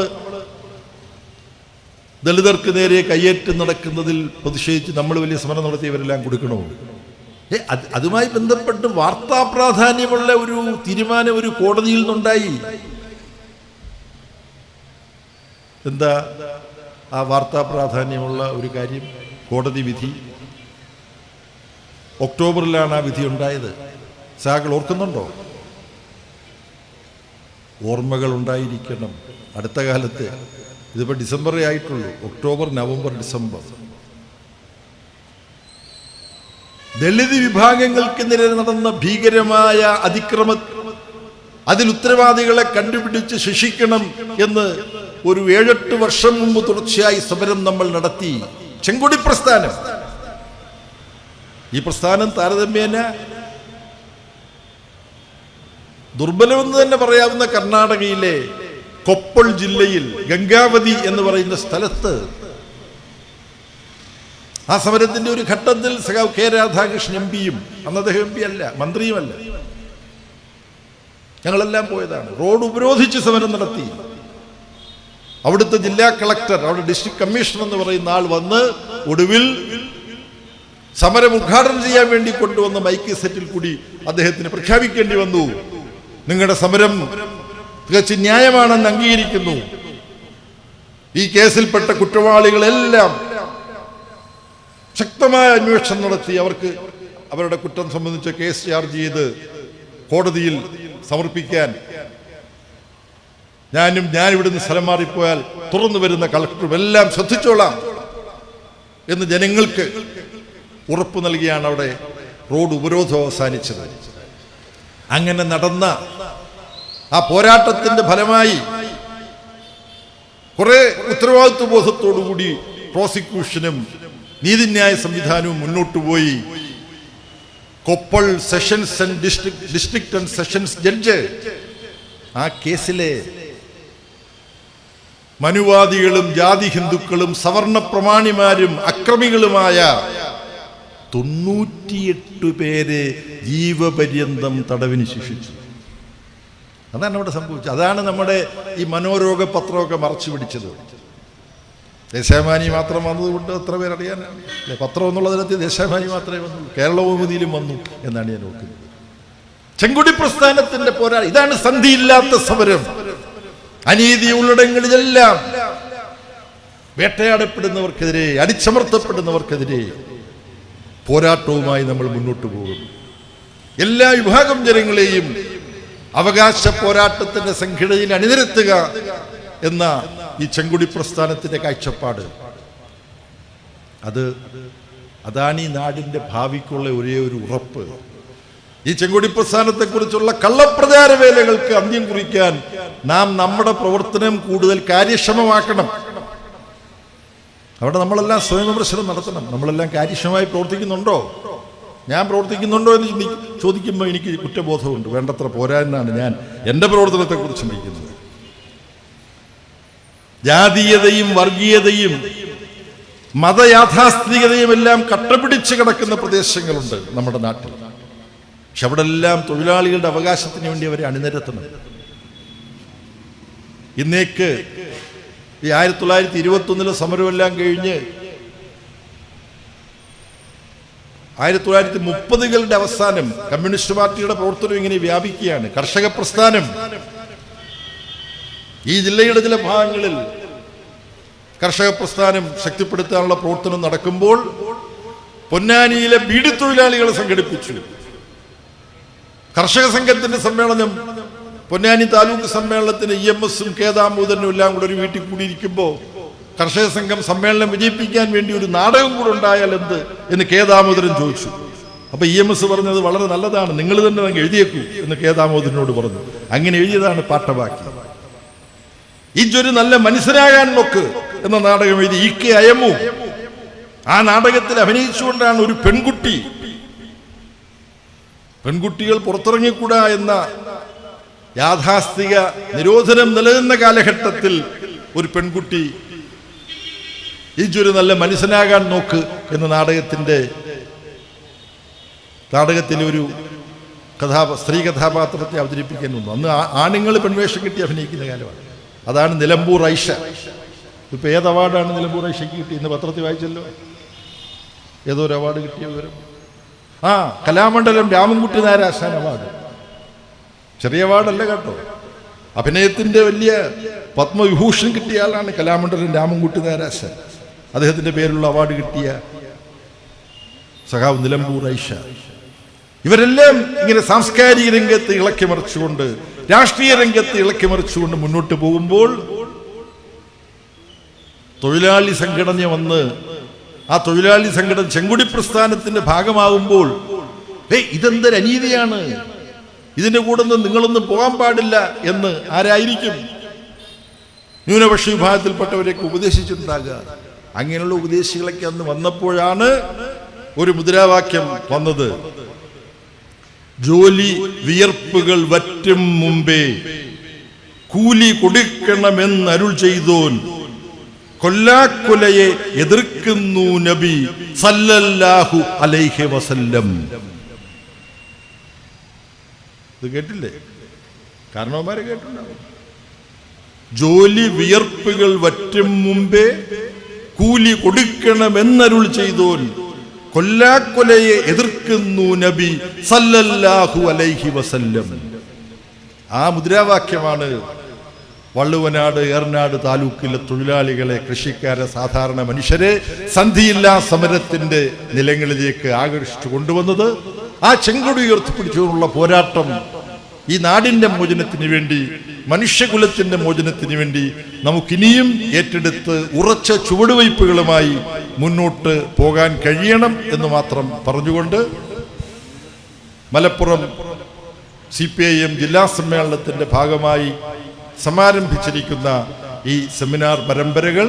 ദളിതർക്ക് നേരെ കയ്യേറ്റം നടക്കുന്നതിൽ പ്രതിഷേധിച്ച് നമ്മൾ വലിയ സമരം നടത്തിയവരെല്ലാം കൊടുക്കണോ? അതുമായി ബന്ധപ്പെട്ട് വാർത്താ പ്രാധാന്യമുള്ള ഒരു തീരുമാനം ഒരു കോടതിയിൽ നിന്നുണ്ടായി. എന്താ ആ വാർത്താ പ്രാധാന്യമുള്ള ഒരു കാര്യം? കോടതി വിധി ഒക്ടോബറിലാണ് ആ വിധി ഉണ്ടായത്. സാകൾ ഓർക്കുന്നുണ്ടോ? ഓർമ്മകൾ ഉണ്ടായിരിക്കണം. അടുത്ത കാലത്ത്, ഇതിപ്പോൾ ഡിസംബറേ ആയിട്ടുള്ളൂ, ഒക്ടോബർ, നവംബർ, ഡിസംബർ. ദളിത് വിഭാഗങ്ങൾക്കെതിരെ നടന്ന ഭീകരമായ അതിക്രമ, അതിൽ ഉത്തരവാദികളെ കണ്ടുപിടിച്ച് ശിക്ഷിക്കണം എന്ന് ഒരു 7-8 വർഷം മുമ്പ് തുടർച്ചയായി സമരം നമ്മൾ നടത്തി. ചെങ്കൊടി പ്രസ്ഥാനം, ഈ പ്രസ്ഥാനം താരതമ്യേന ദുർബലമെന്ന് തന്നെ പറയാവുന്ന കർണാടകയിലെ കൊപ്പൾ ജില്ലയിൽ ഗംഗാവതി എന്ന് പറയുന്ന സ്ഥലത്ത് ആ സമരത്തിന്റെ ഒരു ഘട്ടത്തിൽ സഖാവ് കെ രാധാകൃഷ്ണൻ MPയും, അന്ന് അദ്ദേഹം MP അല്ല, മന്ത്രിയുമല്ല, ഞങ്ങളെല്ലാം പോയതാണ്. റോഡ് ഉപരോധിച്ച് സമരം നടത്തി. അവിടുത്തെ ജില്ലാ കളക്ടർ, അവിടെ ഡിസ്ട്രിക്ട് കമ്മീഷണർ എന്ന് പറയുന്ന ആൾ വന്ന് ഒടുവിൽ സമരം ഉദ്ഘാടനം ചെയ്യാൻ വേണ്ടി കൊണ്ടുവന്ന മൈക്ക് സെറ്റിൽ കൂടി അദ്ദേഹത്തിന് പ്രഖ്യാപിക്കേണ്ടി വന്നു, നിങ്ങളുടെ സമരം തികച്ചും ന്യായമാണെന്ന് അംഗീകരിക്കുന്നു. ഈ കേസിൽപ്പെട്ട കുറ്റവാളികളെല്ലാം ശക്തമായ അന്വേഷണം നടത്തി അവർക്ക് അവരുടെ കുറ്റം സംബന്ധിച്ച് കേസ് ചാർജ് ചെയ്ത് കോടതിയിൽ സമർപ്പിക്കാൻ ഞാൻ ഇവിടുന്ന് സ്ഥലം മാറിപ്പോയാൽ തുറന്നു വരുന്ന കളക്ടറും എല്ലാം ശ്രദ്ധിച്ചോളാം എന്ന് ജനങ്ങൾക്ക് ഉറപ്പ് നൽകിയാണ് അവിടെ റോഡ് ഉപരോധം അവസാനിച്ചത്. അങ്ങനെ നടന്ന ആ പോരാട്ടത്തിന്റെ ഫലമായി കുറെ ഉത്തരവാദിത്വ ബോധത്തോടുകൂടി പ്രോസിക്യൂഷനും നീതിന്യായ സംവിധാനവും മുന്നോട്ട് പോയി. Koppal sessions and district and sessions judge ആ കേസിലെ മനുവാദികളും ജാതി ഹിന്ദുക്കളും സവർണ പ്രമാണിമാരും അക്രമികളുമായ 98 പേരെ ജീവപര്യന്തം തടവിന് ശിക്ഷിച്ചു. അതാണ് അവിടെ സംഭവിച്ചത്. അതാണ് നമ്മുടെ ഈ മനോരോഗ പത്രമൊക്കെ മറച്ചു പിടിച്ചത്. ദേശാഭിമാനി മാത്രം വന്നതുകൊണ്ട് എത്ര പേരറിയാനാണ് അല്ലെ? പത്രം എന്നുള്ളതിനകത്ത് ദേശാഭിമാനി മാത്രമേ വന്നുള്ളൂ. കേരളകൗമുദിയിലും വന്നു എന്നാണ് ഞാൻ ഓർക്കുന്നത്. ചെങ്കൊടി പ്രസ്ഥാനത്തിന്റെ പോരാട്ടം ഇതാണ്. സന്ധിയില്ലാത്ത സമരം. അനീതി ഉള്ളിടങ്ങളിലെല്ലാം വേട്ടയാടപ്പെടുന്നവർക്കെതിരെ, അടിച്ചമർത്തപ്പെടുന്നവർക്കെതിരെ പോരാട്ടവുമായി നമ്മൾ മുന്നോട്ട് പോകും. എല്ലാ വിഭാഗം ജനങ്ങളെയും അവകാശ പോരാട്ടത്തിന്റെ സംഘടനയിൽ അണിനിരത്തുക എന്ന ഈ ചെങ്കൊടി പ്രസ്ഥാനത്തിന്റെ കാഴ്ചപ്പാട്, അതാണ് ഈ നാടിന്റെ ഭാവിക്കുള്ള ഒരേ ഒരു ഉറപ്പ്. ഈ ചെങ്കൊടി പ്രസ്ഥാനത്തെക്കുറിച്ചുള്ള കള്ളപ്രചാര വേലകൾക്ക് അന്ത്യം കുറിക്കാൻ നാം നമ്മുടെ പ്രവർത്തനം കൂടുതൽ കാര്യക്ഷമമാക്കണം. അവിടെ നമ്മളെല്ലാം സ്വയം വിമർശനം നടത്തണം. നമ്മളെല്ലാം കാര്യക്ഷമമായി പ്രവർത്തിക്കുന്നുണ്ടോ? ഞാൻ പ്രവർത്തിക്കുന്നുണ്ടോ എന്ന് ചോദിക്കുമ്പോൾ എനിക്ക് കുറ്റബോധമുണ്ട്. വേണ്ടത്ര പോരാ എന്നാണ് ഞാൻ എൻ്റെ പ്രവർത്തനത്തെക്കുറിച്ച് ചിന്തിക്കുന്നത്. ജാതീയതയും വർഗീയതയും മതയാഥാസ്ഥിതികതയും എല്ലാം കട്ടപിടിച്ച് കിടക്കുന്ന പ്രദേശങ്ങളുണ്ട് നമ്മുടെ നാട്ടിൽ. പക്ഷെ അവിടെ എല്ലാം തൊഴിലാളികളുടെ അവകാശത്തിന് വേണ്ടി അവരെ അണിനിരത്തണം. ഇന്നേക്ക് ഈ 1921 സമരമെല്ലാം കഴിഞ്ഞ് 1930കളുടെ അവസാനം കമ്മ്യൂണിസ്റ്റ് പാർട്ടിയുടെ പ്രവർത്തനം ഇങ്ങനെ വ്യാപിക്കുകയാണ്. കർഷക പ്രസ്ഥാനം ഈ ജില്ലയുടെ ചില ഭാഗങ്ങളിൽ കർഷക പ്രസ്ഥാനം ശക്തിപ്പെടുത്താനുള്ള പ്രവർത്തനം നടക്കുമ്പോൾ പൊന്നാനിയിലെ ബീഡി തൊഴിലാളികളെ സംഘടിപ്പിച്ചു. കർഷക സംഘത്തിന്റെ സമ്മേളനം പൊന്നാനി താലൂക്ക് സമ്മേളനത്തിന് EMS-ഉം കെ ദാമോദരനും എല്ലാം കൂടെ ഒരു വീട്ടിൽ കൂടിയിരിക്കുമ്പോൾ കർഷക സംഘം സമ്മേളനം വിജയിപ്പിക്കാൻ വേണ്ടി ഒരു നാടകം കൂടെ ഉണ്ടായാൽ എന്ത് എന്ന് കെ ദാമോദരൻ ചോദിച്ചു. അപ്പൊ EMS പറഞ്ഞത് വളരെ നല്ലതാണ്, നിങ്ങൾ തന്നെ അങ്ങ് എഴുതിയേക്കൂ എന്ന് കെ ദാമോദരനോട് പറഞ്ഞു. അങ്ങനെ എഴുതിയതാണ് പാട്ടബാക്കി. ഇജൊരു നല്ല മനുഷ്യനാകാൻ നോക്ക് എന്ന നാടകം എഴുതി EK അയമു. ആ നാടകത്തിൽ അഭിനയിച്ചുകൊണ്ടാണ് ഒരു പെൺകുട്ടികൾ പുറത്തിറങ്ങിക്കൂടാ എന്ന യാഥാസ്ഥിക നിരോധനം നിലനിന്ന കാലഘട്ടത്തിൽ ഒരു പെൺകുട്ടി ഇജൊരു നല്ല മനുഷ്യനാകാൻ നോക്ക് എന്ന നാടകത്തിലെ ഒരു സ്ത്രീ കഥാപാത്രത്തെ അവതരിപ്പിക്കാൻ വന്നു. അന്ന് ആണുങ്ങൾ പെൺവേഷം കിട്ടി അഭിനയിക്കുന്ന കാലമാണ്. അതാണ് നിലമ്പൂർ ഐഷ. ഇപ്പൊ ഏത് അവാർഡാണ് നിലമ്പൂർ ഐഷയ്ക്ക് കിട്ടി? ഇന്ന് പത്രത്തിൽ വായിച്ചല്ലോ, ഏതോ ഒരു അവാർഡ് കിട്ടിയ വിവരം. കലാമണ്ഡലം രാമൻകുട്ടി നായരാശാൻ അവാർഡ്. ചെറിയ അവാർഡല്ല കേട്ടോ, അഭിനയത്തിന്റെ വലിയ പത്മവിഭൂഷൺ കിട്ടിയ ആളാണ് കലാമണ്ഡലം രാമൻകുട്ടി നായരാശാൻ. അദ്ദേഹത്തിന്റെ പേരിലുള്ള അവാർഡ് കിട്ടിയ സഖാവ് നിലമ്പൂർ ഐഷ. ഇവരെല്ലാം ഇങ്ങനെ സാംസ്കാരിക രംഗത്ത് ഇളക്കിമറിച്ചുകൊണ്ട്, രാഷ്ട്രീയ രംഗത്ത് ഇളക്കിമറിച്ചുകൊണ്ട് മുന്നോട്ട് പോകുമ്പോൾ തൊഴിലാളി സംഘടന വന്ന് ആ തൊഴിലാളി സംഘടന ചെങ്കൊടി പ്രസ്ഥാനത്തിന്റെ ഭാഗമാകുമ്പോൾ ഇതെന്തൊരു അനീതിയാണ്, ഇതിന്റെ കൂടെ നിങ്ങളൊന്നും പോകാൻ പാടില്ല എന്ന് ആരായിരിക്കും? ന്യൂനപക്ഷ വിഭാഗത്തിൽപ്പെട്ടവരെയൊക്കെ ഉപദേശിച്ചിട്ടുണ്ടാകുക. അങ്ങനെയുള്ള ഉപദേശികളൊക്കെ അന്ന് വന്നപ്പോഴാണ് ഒരു മുദ്രാവാക്യം വന്നത്. ജോലി വിയർപ്പുകൾ വറ്റും മുമ്പേ കൂലി കൊടുക്കണമെന്ന് അരുൾ ചെയ്തോൻ കൊല്ലാക്കൊലയെ എതിർക്കുന്നു നബി സല്ലല്ലാഹു അലൈഹി വസല്ലം. ഇത് കേട്ടില്ലേ? കാരണവന്മാരെ കേട്ടിട്ടുണ്ടാവും. ജോലി വിയർപ്പുകൾ വറ്റും മുമ്പേ കൂലി കൊടുക്കണമെന്നരുൾ ചെയ്തോൻ കൊല്ലാക്കൊലയെ എതിർക്കുന്നു നബി സല്ലല്ലാഹു അലൈഹി വസല്ലം. ആ മുദ്രാവാക്യമാണ് വള്ളുവനാട്, ഏറനാട് താലൂക്കിലെ തൊഴിലാളികളെ, കൃഷിക്കാരെ, സാധാരണ മനുഷ്യരെ സന്ധിയില്ലാ സമരത്തിന്റെ നിലങ്ങളിലേക്ക് ആകർഷിച്ചു കൊണ്ടുവന്നത്. ആ ചെങ്കൊടി ഉയർത്തിപ്പിടിച്ചുകൊണ്ടുള്ള പോരാട്ടം ഈ നാടിന്റെ മോചനത്തിന് വേണ്ടി, മനുഷ്യകുലത്തിന്റെ മോചനത്തിന് വേണ്ടി നമുക്കിനിയും ഏറ്റെടുത്ത് ഉറച്ച ചുവടുവയ്പ്പുകളുമായി മുന്നോട്ട് പോകാൻ കഴിയണം എന്ന് മാത്രം പറഞ്ഞുകൊണ്ട് മലപ്പുറം CPIM ജില്ലാ സമ്മേളനത്തിന്റെ ഭാഗമായി സമാരംഭിച്ചിരിക്കുന്ന ഈ സെമിനാർ പരമ്പരകൾ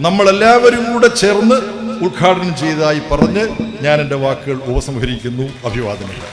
നമ്മളെല്ലാവരും കൂടെ ചേർന്ന് ഉദ്ഘാടനം ചെയ്തതായി പറഞ്ഞ് ഞാൻ എൻ്റെ വാക്കുകൾ ഉപസംഹരിക്കുന്നു. അഭിവാദനങ്ങൾ.